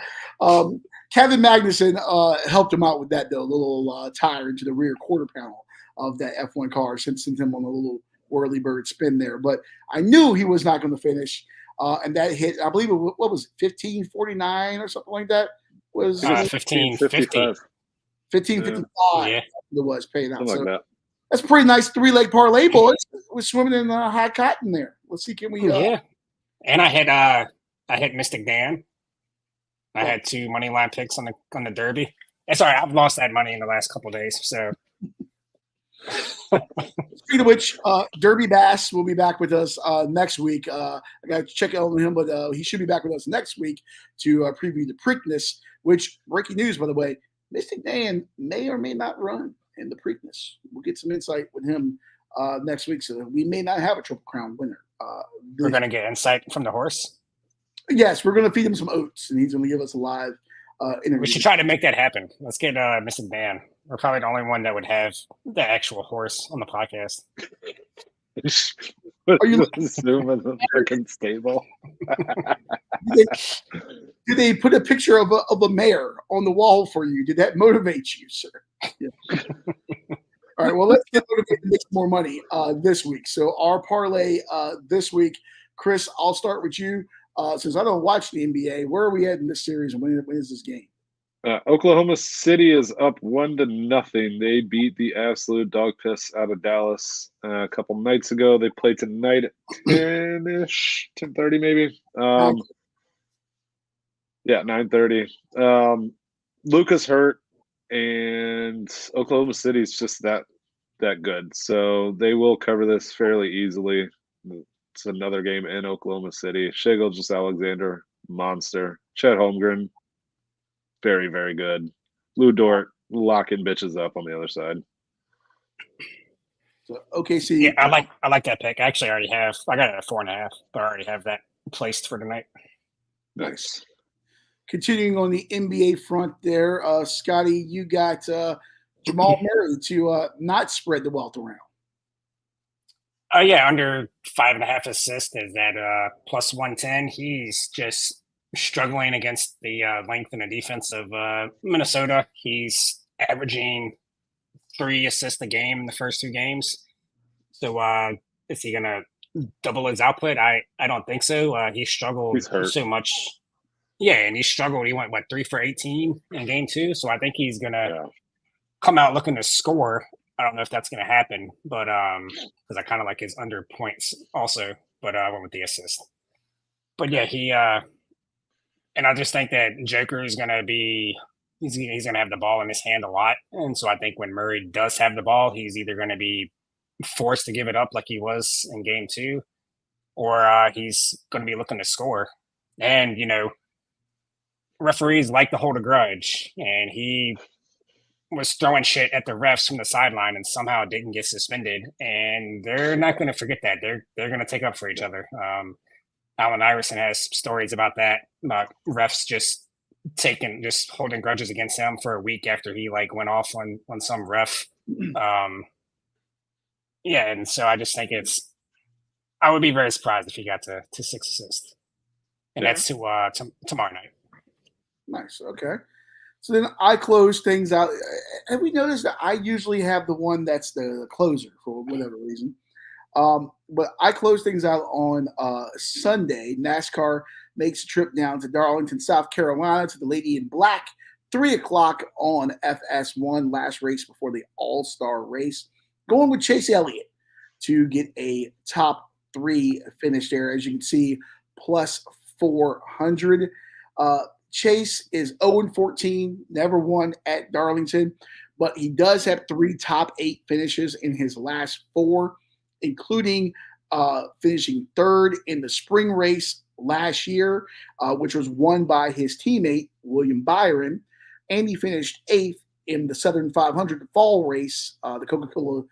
Kevin Magnussen helped him out with that, though, a little tire into the rear quarter panel of that F1 car, sent him on a little whirly bird spin there. But I knew he was not going to finish. And that hit, I believe, what was it, 15:49 or something like that? Was 15:50. 15:55. Yeah. It was paying out. Something like that. That's a pretty nice 3-leg parlay, boys. We're swimming in high cotton there. Let's see, can we? Yeah. And I hit Mystic Dan. I had 2 money line picks on the Derby. Sorry, I've lost that money in the last couple of days. So, speaking of which, Derby Bass will be back with us next week. I got to check out on him, but he should be back with us next week to preview the Preakness. Which, breaking news, by the way, Mystic Dan may or may not run in the Preakness. We'll get some insight with him next week, so we may not have a Triple Crown winner. We're going to get insight from the horse? Yes, we're going to feed him some oats, and he's going to give us a live interview. We should try to make that happen. Let's get Mr. Dan. We're probably the only one that would have the actual horse on the podcast. Are you zoom in the freaking stable? Did they put a picture of a mare on the wall for you? Did that motivate you, sir? Yeah. All right, well, let's get motivated to make some more money this week. So our parlay this week, Chris, I'll start with you. Since I don't watch the NBA, where are we at in this series, and when is this game? Oklahoma City is up 1-0. They beat the absolute dog piss out of Dallas a couple nights ago. They play tonight at 10-ish, 10:30 maybe. Yeah, 9:30. Luka's hurt, and Oklahoma City is just that good. So they will cover this fairly easily. It's another game in Oklahoma City. Shai Gilgeous-Alexander, monster. Chet Holmgren, very, very good. Lou Dort, locking bitches up on the other side. So OKC. Yeah, I like that pick. I actually already have. I got it at 4.5, but I already have that placed for tonight. Nice. Continuing on the NBA front there, Scotty, you got Jamal Murray to not spread the wealth around. Yeah, under 5.5 assists is at +110. He's just struggling against the length and the defense of Minnesota. He's averaging 3 assists a game in the first 2 games. So is he going to double his output? I don't think so. He struggled so much. Yeah, and he struggled. He went, 3 for 18 in game 2. So I think he's going to come out looking to score. I don't know if that's going to happen, but because I kind of like his under points also, but I went with the assist. But yeah, And I just think that Joker is going to be he's going to have the ball in his hand a lot, and so I think when Murray does have the ball, he's either going to be forced to give it up like he was in Game 2, or he's going to be looking to score. And referees like to hold a grudge, and he was throwing shit at the refs from the sideline and somehow didn't get suspended, and they're not going to forget that. They're going to take up for each other. Allen Iverson has stories about that, about refs just holding grudges against him for a week after he went off on some ref. And so I just think I would be very surprised if he got to 6 assists, and that's tomorrow night. Nice. Okay. So then I close things out. Have we noticed that I usually have the one that's the closer for whatever reason? But I close things out on Sunday. NASCAR makes a trip down to Darlington, South Carolina to the Lady in Black, 3 o'clock on FS1, last race before the All-Star race. Going with Chase Elliott to get a top 3 finish there. As you can see, plus 400. Chase is 0-14, never won at Darlington, but he does have 3 top 8 finishes in his last 4, including finishing 3rd in the spring race last year, which was won by his teammate, William Byron, and he finished 8th in the Southern 500 fall race, the Coca-Cola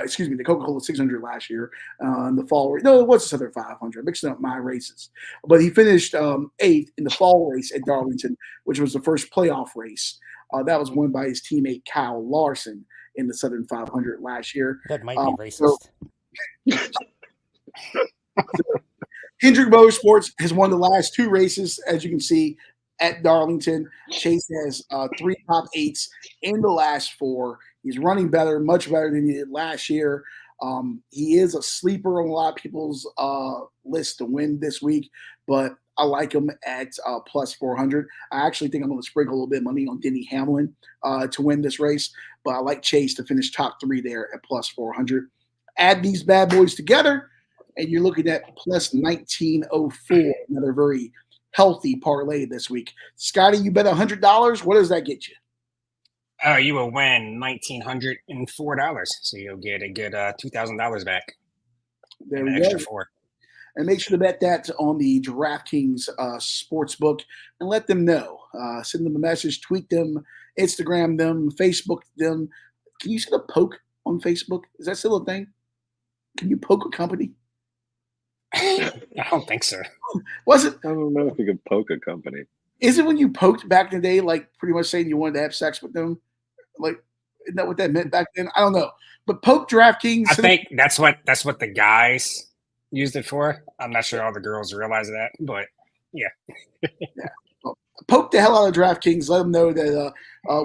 600 last year in the fall race. No, it was the Southern 500. I'm mixing up my races. But he finished 8th in the fall race at Darlington, which was the first playoff race. That was won by his teammate Kyle Larson in the Southern 500 last year. That might be racist. Hendrick Motorsports has won the last 2 races, as you can see, at Darlington. Chase has 3 top 8s in the last 4. He's running better, much better than he did last year. He is a sleeper on a lot of people's list to win this week, but I like him at plus 400. I actually think I'm going to sprinkle a little bit of money on Denny Hamlin to win this race, but I like Chase to finish top 3 there at plus 400. Add these bad boys together, and you're looking at plus 1904, another very healthy parlay this week. Scotty, you bet $100. What does that get you? You will win $1,904, so you'll get a good $2,000 back. There we go. Extra 4. And make sure to bet that on the DraftKings Sportsbook and let them know. Send them a message, tweet them, Instagram them, Facebook them. Can you still poke on Facebook? Is that still a thing? Can you poke a company? I don't think so. Was it? I don't know if you could poke a company. Is it when you poked back in the day, like pretty much saying you wanted to have sex with them? Like, isn't that what that meant back then? I don't know. But poke DraftKings. I think that's what the guys used it for. I'm not sure all the girls realize that, but yeah. Yeah. Well, poke the hell out of DraftKings. Let them know that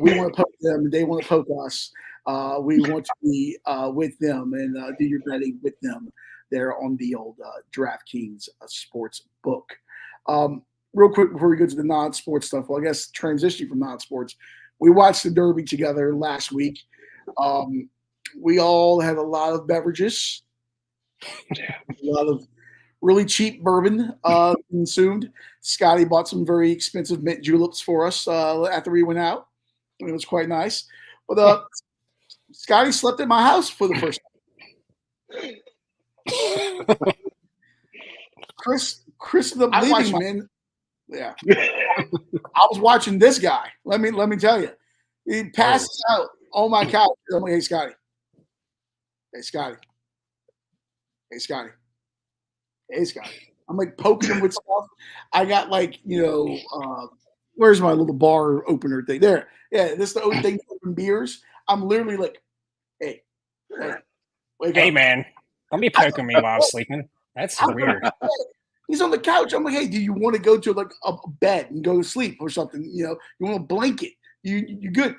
we want to poke them and they want to poke us. We want to be with them and do your betting with them there on the old DraftKings sports book. Real quick before we go to the non-sports stuff, well, I guess transitioning from non-sports, we watched the Derby together last week. We all had a lot of beverages, a lot of really cheap bourbon consumed. Scotty bought some very expensive mint juleps for us after we went out. It was quite nice. But Scotty slept at my house for the first time. Chris ended up leaving, man. Yeah. I was watching this guy. Let me tell you. He passes out on my couch. I'm like, hey, Scotty. Hey, Scotty. Hey, Scotty. Hey, Scotty. I'm like poking him with stuff. I got where's my little bar opener thing? There. Yeah, this is the only thing open beers. I'm literally like, hey, wake up. Man, don't be poking me while I'm sleeping. That's weird. He's on the couch. I'm like, hey, do you want to go to like a bed and go to sleep or something? You want a blanket? You good?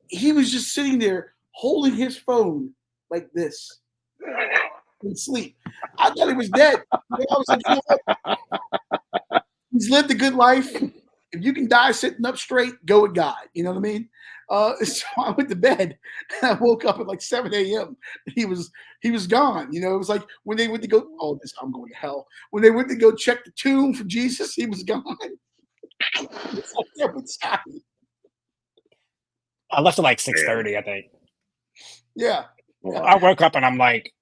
He was just sitting there holding his phone like this and sleep. I thought he was dead. I was like, you know what? He's lived a good life. If you can die sitting up straight, go with God. You know what I mean? So I went to bed and I woke up at like 7 a.m. He was gone. It was like when they went to go, I'm going to hell. When they went to go check the tomb for Jesus, he was gone. I left at like 6:30, I think. Yeah. I woke up and I'm like,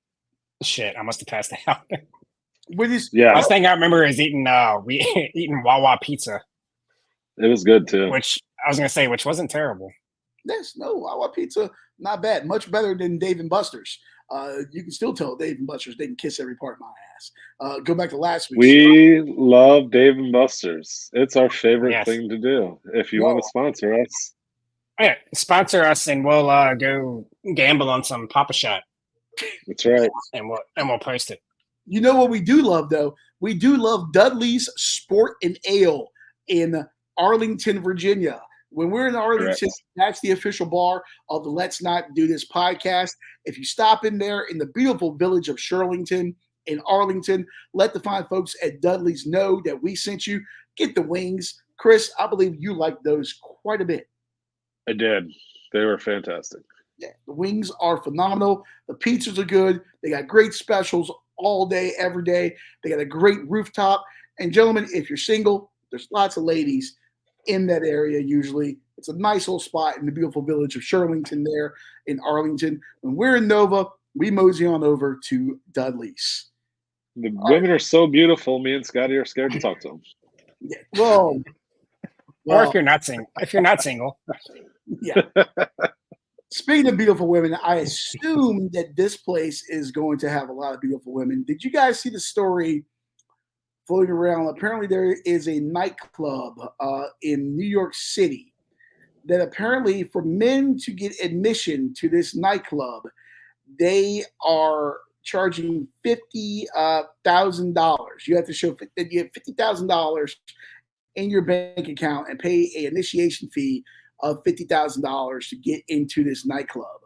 shit, I must have passed out. Last thing I remember is eating Wawa pizza. It was good too. Which I was gonna say, which wasn't terrible. Yes, no, Wawa pizza, not bad. Much better than Dave and Buster's. You can still tell Dave and Buster's they can kiss every part of my ass. Go back to last week. We love Dave and Buster's. It's our favorite thing to do. If you want to sponsor us. Yeah, sponsor us and we'll go gamble on some Papa Shot. That's right. And we'll post it. You know what we do love though? We do love Dudley's Sport and Ale in Arlington, Virginia. When we're in Arlington, that's the official bar of the Let's Not Do This podcast. If you stop in there in the beautiful village of Shirlington in Arlington, let the fine folks at Dudley's know that we sent you. Get the wings. Chris, I believe you liked those quite a bit. I did. They were fantastic. Yeah, the wings are phenomenal. The pizzas are good. They got great specials all day, every day. They got a great rooftop. And gentlemen, if you're single, there's lots of ladies in that area usually. It's a nice little spot in the beautiful village of Shirlington there in Arlington. When we're in Nova, we mosey on over to Dudley's. The women are so beautiful, me and Scotty are scared to talk to them. Yeah. Well, or if you're not single. Yeah. Speaking of beautiful women, I assume that this place is going to have a lot of beautiful women. Did you guys see the story floating around? Apparently there is a nightclub in New York City that apparently for men to get admission to this nightclub, they are charging $50,000. You have to show that you have $50,000 in your bank account and pay an initiation fee of $50,000 to get into this nightclub.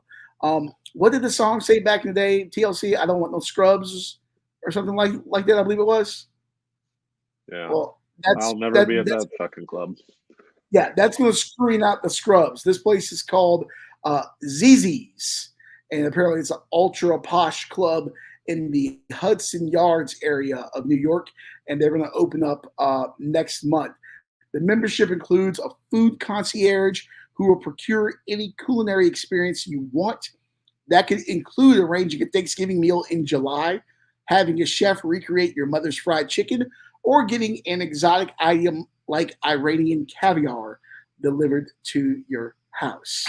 What did the song say back in the day? TLC, I don't want no scrubs or something like that, I believe it was. Yeah. Well, I'll never be at that fucking club. Yeah, that's going to screen out the scrubs. This place is called ZZ's, and apparently it's an ultra posh club in the Hudson Yards area of New York, and they're going to open up next month. The membership includes a food concierge who will procure any culinary experience you want. That could include arranging a Thanksgiving meal in July, having a chef recreate your mother's fried chicken, or getting an exotic item like Iranian caviar delivered to your house.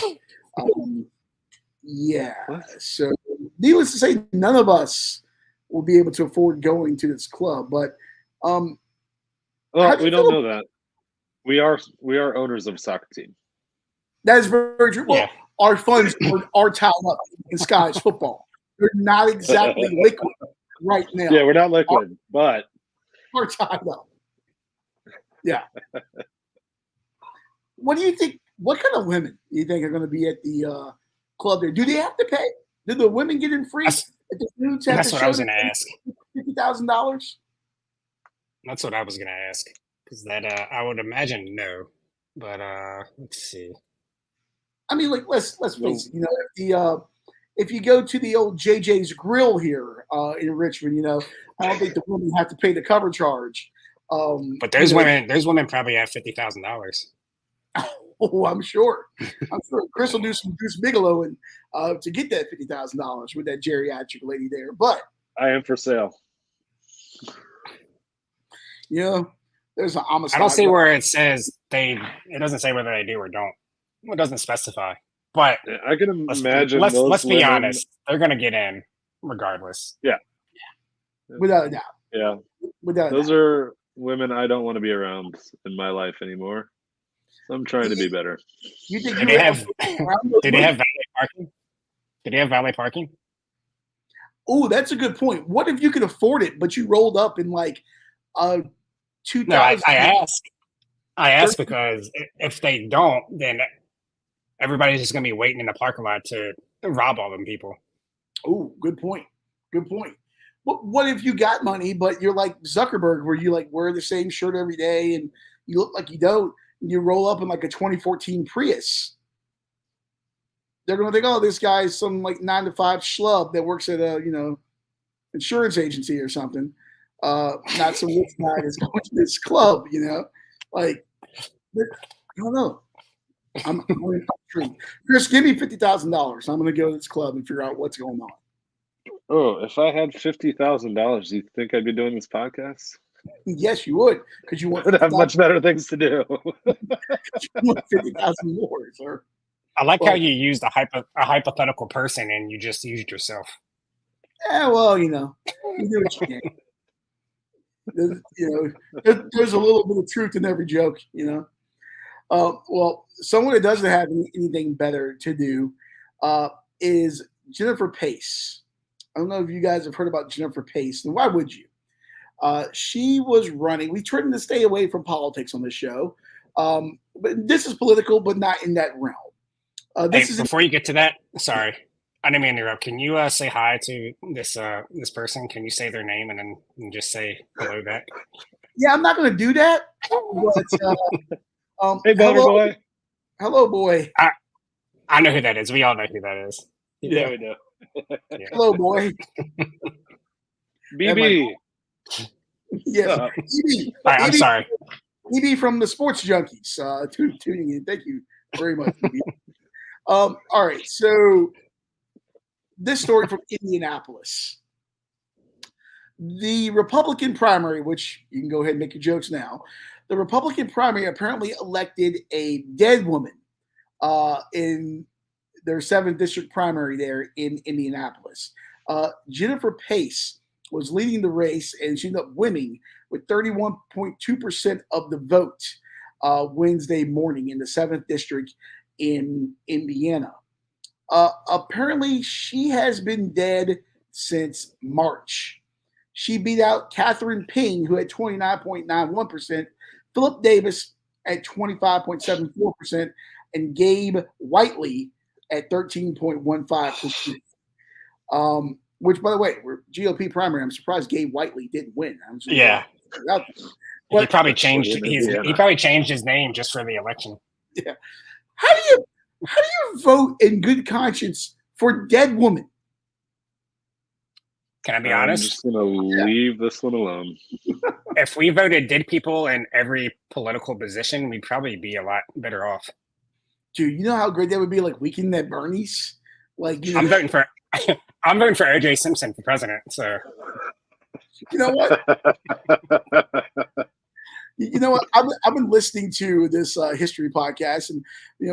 So needless to say, none of us will be able to afford going to this club. But well, we don't know that. We are owners of a soccer team. That is very true. Well, our funds are tied up in Scottish football. They're not exactly liquid right now. Yeah, we're not liquid, but we're tied up. Yeah. What do you think? What kind of women do you think are going to be at the club there? Do they have to pay? Do the women get in free? That's what I was going to ask. $50,000? That's what I was going to ask. Because that I would imagine no, but let's see. I mean, like let's face it. You know, if you go to the old JJ's Grill here in Richmond, you know, I don't think the women have to pay the cover charge. But those women probably have $50,000. Oh, I'm sure. Chris will do some Goose Bigelow and to get that $50,000 with that geriatric lady there. But I am for sale. You know. There's an I don't see where it says it doesn't say whether they do or don't. It doesn't specify. But I can imagine. Let's be honest. They're going to get in regardless. Yeah. Without a doubt. Yeah. Those are women I don't want to be around in my life anymore. So I'm trying to be better. You think do they have valet parking? Do they have valet parking? Oh, that's a good point. What if you could afford it, but you rolled up in like a 2000? No, I ask because if they don't, then everybody's just going to be waiting in the parking lot to rob all them people. Oh, good point. Good point. What if you got money, but you're like Zuckerberg, where you like wear the same shirt every day and you look like you don't, and you roll up in like a 2014 Prius? They're going to think, oh, this guy's some like 9-to-5 schlub that works at a, insurance agency or something. Not some rich guy that's going to this club, like. But I don't know. I'm intrigued. Chris, give me $50,000. I'm going to go to this club and figure out what's going on. Oh, if I had $50,000, do you think I'd be doing this podcast? Yes, you would, because you want. I'd have much better things to do. You want 50,000 more, sir. I like how you used a hypothetical person and you just used yourself. Yeah, well, you do what you can. There's a little bit of truth in every joke, Well, someone that doesn't have anything better to do is Jennifer Pace. I don't know if you guys have heard about Jennifer Pace, and why would you? She was running. We tried to stay away from politics on this show, but this is political, but not in that realm. Before you get to that, sorry, I didn't mean to interrupt. Can you say hi to this person? Can you say their name and then just say hello back? Yeah, I'm not going to do that. But, hey, Butter Boy. Hello, boy. I know who that is. We all know who that is. Yeah, we know. Yeah. Hello, boy. BB. Yes. EB. I'm sorry. EB from the Sports Junkies. Tuning in. Thank you very much, EB. All right. So this story from Indianapolis. The Republican primary, which you can go ahead and make your jokes now. The Republican primary apparently elected a dead woman in their 7th district primary there in Indianapolis. Jennifer Pace was leading the race, and she ended up winning with 31.2% of the vote Wednesday morning in the 7th district in Indiana. Apparently, she has been dead since March. She beat out Catherine Ping, who had 29.91%, Philip Davis at 25.74%, and Gabe Whiteley at 13.15%. Which, by the way, we're GOP primary. I'm surprised Gabe Whiteley didn't win. Yeah. But, he probably changed his name just for the election. Yeah. How do you vote in good conscience for dead woman? Can I be honest? I'm just going to leave this one alone. If we voted dead people in every political position, we'd probably be a lot better off. Dude, you know how great that would be? Like Weekend at Bernie's? I'm voting for O.J. Simpson for president. So, you know what? I've been listening to this history podcast, and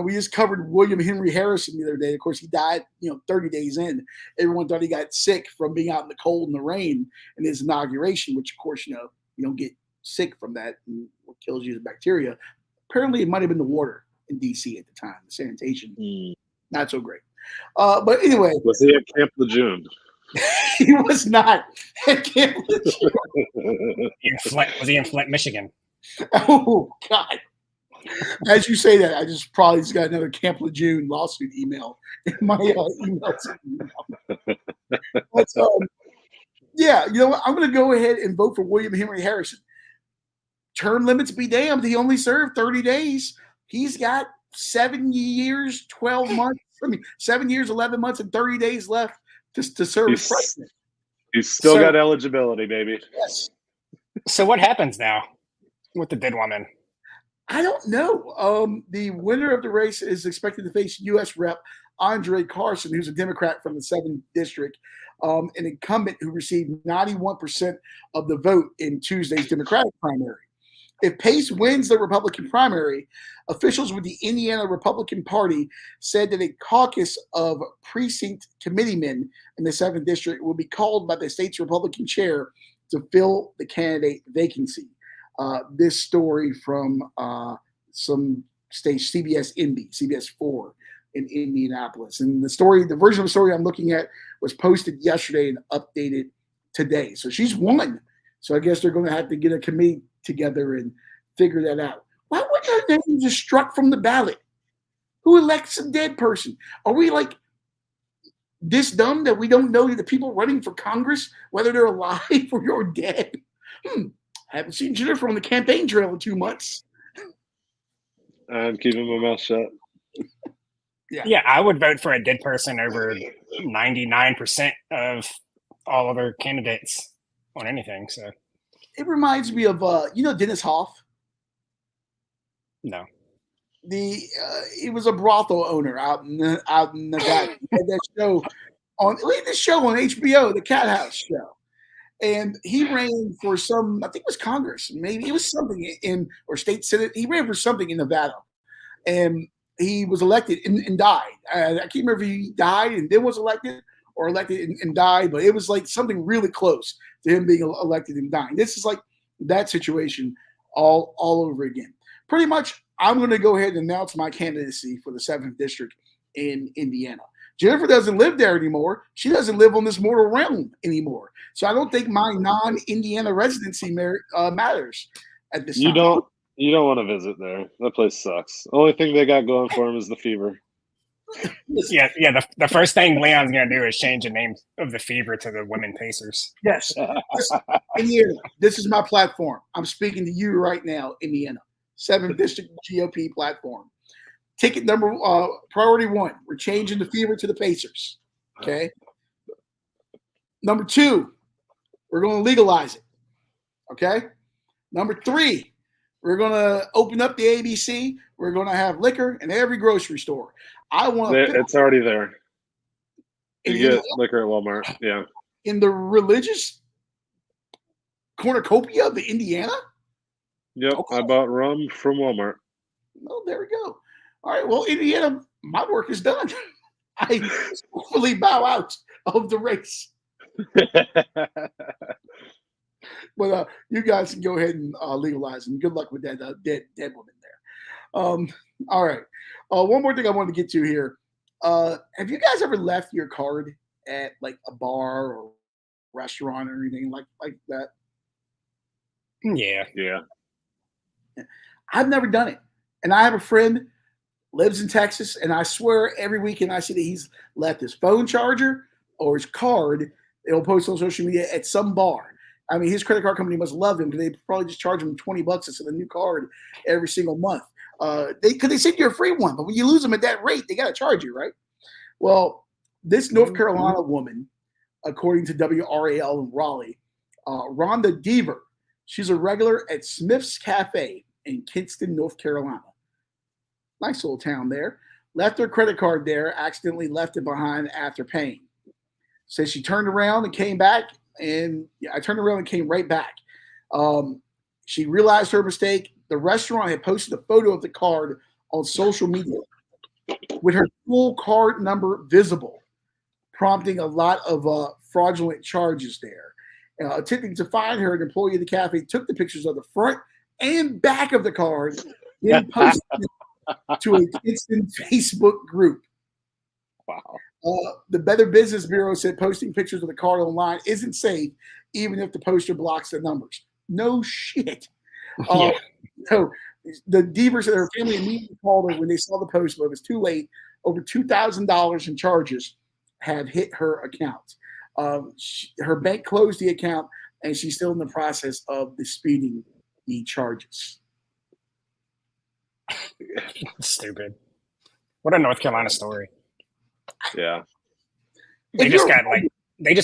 we just covered William Henry Harrison the other day. Of course, he died 30 days in. Everyone thought he got sick from being out in the cold and the rain in his inauguration, which of course you don't get sick from that, and what kills you is bacteria. Apparently, it might have been the water in D.C. at the time. The sanitation, not so great. But anyway, was he at Camp Lejeune? He was not at Camp Lejeune. Was he in Flint, Michigan? Oh God! As you say that, I just probably got another Camp Lejeune lawsuit email in my email. But yeah, what? I'm going to go ahead and vote for William Henry Harrison. Term limits be damned. He only served 30 days. He's got 7 years, 12 months. 7 years, 11 months, and 30 days left to serve as president. He's still got eligibility, baby. Yes. So what happens now with the dead woman? I don't know. The winner of the race is expected to face U.S. Rep. Andre Carson, who's a Democrat from the 7th District, an incumbent who received 91% of the vote in Tuesday's Democratic primary. If Pace wins the Republican primary, officials with the Indiana Republican Party said that a caucus of precinct committeemen in the 7th District will be called by the state's Republican chair to fill the candidate vacancy. This story from some state CBS 4 in Indianapolis. And the version of the story I'm looking at was posted yesterday and updated today. So she's won. So I guess they're going to have to get a committee together and figure that out. Why wouldn't her name just struck from the ballot? Who elects a dead person? Are we like this dumb that we don't know the people running for Congress, whether they're alive or dead? Haven't seen Jennifer on the campaign trail in 2 months. I'm keeping my mouth shut. Yeah, I would vote for a dead person over 99% of all other candidates on anything. So it reminds me of Dennis Hoff. No. He was a brothel owner out in Nevada. He had that show on HBO, the Cat House show. And he ran for some, I think it was Congress, maybe it was something or state senate. He ran for something in Nevada, and he was elected and died. I can't remember if he died and then was elected or elected and died, but it was like something really close to him being elected and dying. This is like that situation all over again. Pretty much, I'm going to go ahead and announce my candidacy for the 7th District in Indiana. Jennifer doesn't live there anymore. She doesn't live on this mortal realm anymore. So I don't think my non-Indiana residency matters at this time. You don't want to visit there. That place sucks. The only thing they got going for them is the Fever. Yeah. The first thing Leon's gonna do is change the name of the Fever to the Women Pacers. Yes. Indiana, this is my platform. I'm speaking to you right now, Indiana. 7th District GOP platform. Ticket number priority 1. We're changing the Fever to the Pacers. Okay. Number 2, we're going to legalize it. Okay. Number 3, we're going to open up the ABC. We're going to have liquor in every grocery store. It's already there. You get liquor at Walmart. Yeah. In the religious cornucopia of the Indiana? Yep. Okay. I bought rum from Walmart. Oh, there we go. All right. Well, Indiana, my work is done. I hopefully bow out of the race. But you guys can go ahead and legalize, and good luck with that dead woman there. All right. One more thing I wanted to get to here. Have you guys ever left your card at like a bar or restaurant or anything like that? Yeah. Yeah. I've never done it. And I have a friend lives in Texas, and I swear every weekend I see that he's left his phone charger or his card. They'll post on social media at some bar. I mean, his credit card company must love him because they probably just charge him $20 to send a new card every single month. They send you a free one, but when you lose them at that rate, they got to charge you, right? Well, this North Carolina woman, according to WRAL in Raleigh, Rhonda Deaver, she's a regular at Smith's Cafe in Kinston, North Carolina. Nice little town there. Left her credit card there, accidentally left it behind after paying. Says she turned around and came back, and I turned around and came right back. She realized her mistake. The restaurant had posted a photo of the card on social media with her full card number visible, prompting a lot of fraudulent charges there. Attempting to find her, an employee of the cafe took the pictures of the front and back of the card, then posted it to a instant Facebook group. Wow. The Better Business Bureau said posting pictures of the card online isn't safe, even if the poster blocks the numbers. No shit. Yeah. So the Deaver said her family immediately called her when they saw the post, but it was too late. Over $2,000 in charges have hit her account. Her bank closed the account, and she's still in the process of disputing the charges. Stupid. What a North Carolina story. Yeah. They just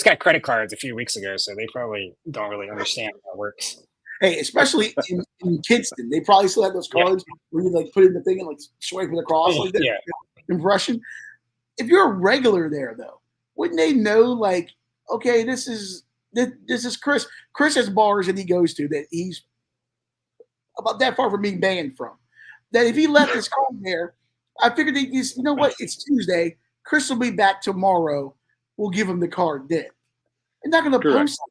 got credit cards a few weeks ago, so they probably don't really understand how it works. Hey, especially in Kinston, they probably still have those cards where you like put in the thing and like swipe it across like that impression. If you're a regular there, though, wouldn't they know like, okay, this is Chris. Chris has bars that he goes to that he's about that far from being banned from. That if he left his card there, I figured they just, you know what, it's Tuesday. Chris will be back tomorrow. We'll give him the card then. They're not going to post on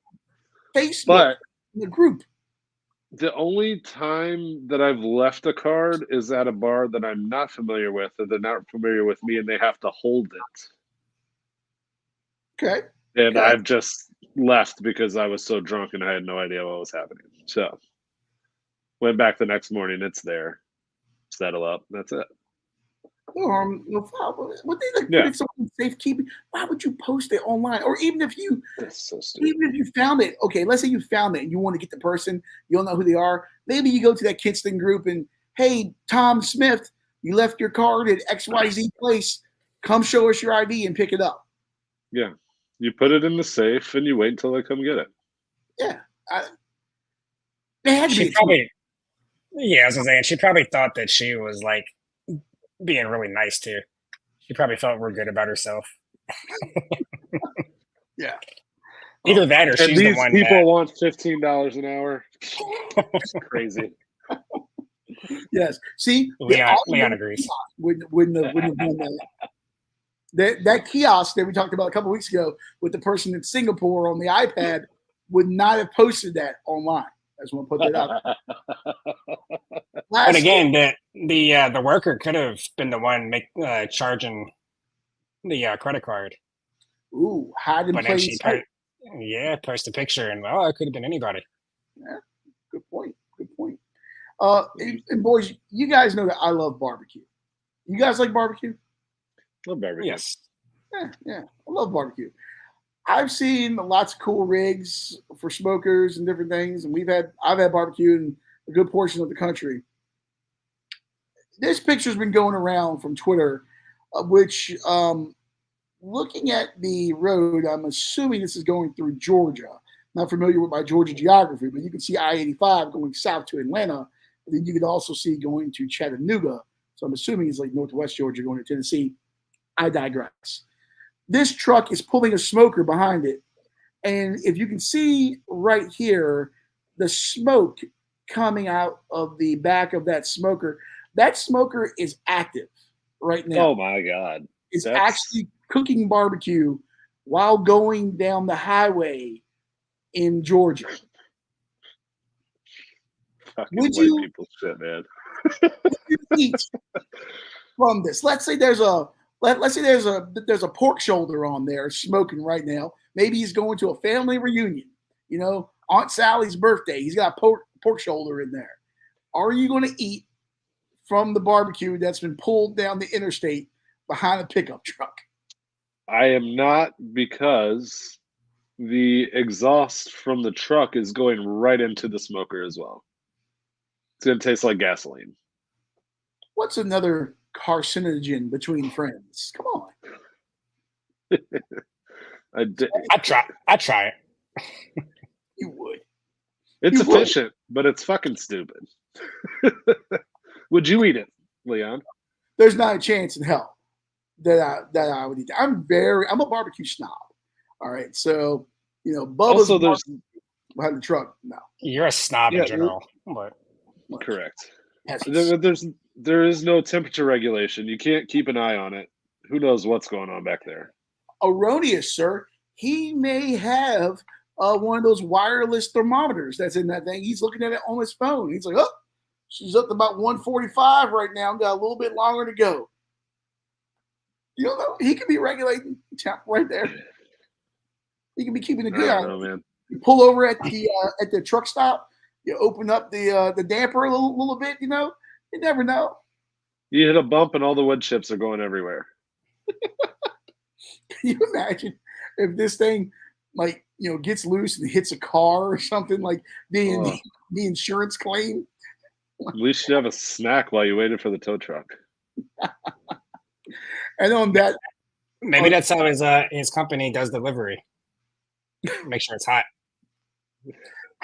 Facebook in the group. The only time that I've left a card is at a bar that I'm not familiar with, or they're not familiar with me, and they have to hold it. Okay. And I've just left because I was so drunk and I had no idea what was happening. So went back the next morning. It's there. Settle up. That's it. No foul. What they like putting someone in safekeeping? Why would you post it online? Or even if you found it, okay, let's say you found it and you want to get the person, you don't know who they are. Maybe you go to that Kinston group and, hey, Tom Smith, you left your card at XYZ place. Come show us your ID and pick it up. Yeah. You put it in the safe and you wait until they come get it. Yeah. Yeah, I was saying she probably thought that she was like being really nice too. She probably felt real good about herself. Yeah. Either that or And she's the these one people that want $15 an hour. It's crazy. Yes. See, Leon agrees. That kiosk that we talked about a couple weeks ago with the person in Singapore on the iPad would not have posted that online. I just want to put that out. But again, the worker could have been the one charging the credit card. Ooh, hide in plain sight. Post a picture, and well, it could have been anybody. Yeah, good point. Good point. And boys, you guys know that I love barbecue. You guys like barbecue? Love barbecue. Yes. Yeah, I love barbecue. I've seen lots of cool rigs for smokers and different things, and I've had barbecue in a good portion of the country. This picture's been going around from Twitter, which looking at the road, I'm assuming this is going through Georgia. Not familiar with my Georgia geography, but you can see I-85 going south to Atlanta. But then you can also see going to Chattanooga. So I'm assuming it's like northwest Georgia going to Tennessee. I digress. This truck is pulling a smoker behind it. And if you can see right here, the smoke coming out of the back of that smoker is active right now. Oh, my God. It's actually cooking barbecue while going down the highway in Georgia. Fucking white people shit, man. Would you eat from this? Let's say there's a pork shoulder on there smoking right now. Maybe he's going to a family reunion. You know, Aunt Sally's birthday. He's got a pork shoulder in there. Are you going to eat from the barbecue that's been pulled down the interstate behind a pickup truck? I am not, because the exhaust from the truck is going right into the smoker as well. It's going to taste like gasoline. What's another carcinogen between friends? Come on. I'd try it. You would. It's efficient, but it's fucking stupid. Would you eat it, Leon? There's not a chance in hell that I would eat that. I'm a barbecue snob. All right. So, you know, Bubba's also there's behind the truck. No. You're a snob in general. But correct. There is no temperature regulation. You can't keep an eye on it. Who knows what's going on back there? Erroneous, sir. He may have one of those wireless thermometers that's in that thing. He's looking at it on his phone. He's like, oh, she's up to about 145 right now. Got a little bit longer to go. You don't know. He could be regulating temp right there. He could be keeping a good eye on it. You pull over at the truck stop. You open up the damper a little bit. You know, you never know. You hit a bump and all the wood chips are going everywhere. Can you imagine if this thing, like, you know, gets loose and hits a car or something, like the insurance claim? We should have a snack while you waited for the tow truck. And on that, maybe that's how his company does delivery. Make sure it's hot.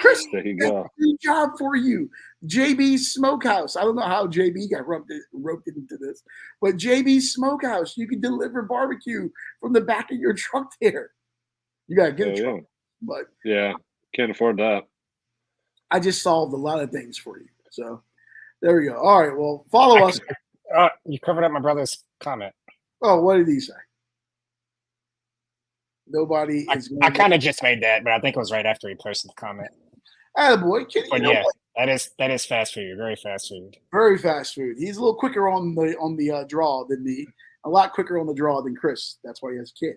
Chris, there you go. Good job for you. JB's Smokehouse. I don't know how JB got roped into this, but JB's Smokehouse, you can deliver barbecue from the back of your truck there. You got to get a truck. But yeah, can't afford that. I just solved a lot of things for you. So there we go. All right, well, follow us. You covered up my brother's comment. Oh, what did he say? Nobody is. I kind of just made that, but I think it was right after he posted the comment. Attaboy. But yeah, that is fast food. Very fast food. Very fast food. He's a little quicker on the draw than me. A lot quicker on the draw than Chris. That's why he has a kid.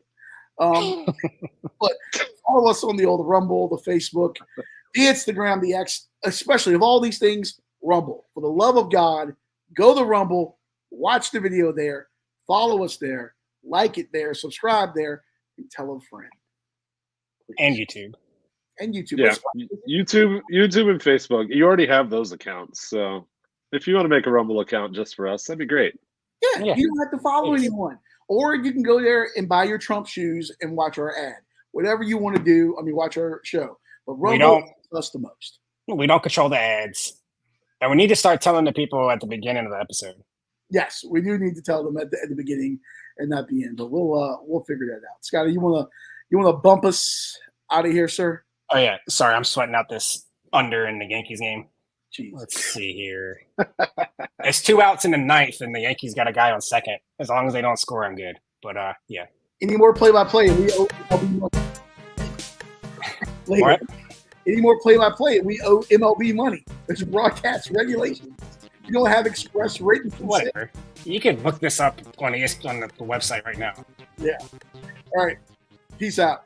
But follow us on the old Rumble, the Facebook, the Instagram, the X, especially of all these things, Rumble. For the love of God, go to Rumble, watch the video there, follow us there, like it there, subscribe there, and tell a friend. Please. And YouTube. Yeah, YouTube and Facebook. You already have those accounts. So if you want to make a Rumble account just for us, that'd be great. Yeah. You don't have to follow anyone. Or you can go there and buy your Trump shoes and watch our ad. Whatever you want to do, watch our show. But Rumble us the most. We don't control the ads. And we need to start telling the people at the beginning of the episode. Yes, we do need to tell them at the beginning and not the end, but we'll figure that out. Scotty, you wanna bump us out of here, sir? Oh yeah, sorry, I'm sweating out this under in the Yankees game. Jeez. Let's see here. It's 2 outs in the ninth, and the Yankees got a guy on second. As long as they don't score, I'm good. But yeah. Any more play-by-play? We owe MLB money. Later. What? Any more play-by-play? We owe MLB money. There's broadcast regulations. You don't have express written consent. Whatever. You can look this up on the website right now. Yeah. All right. Peace out.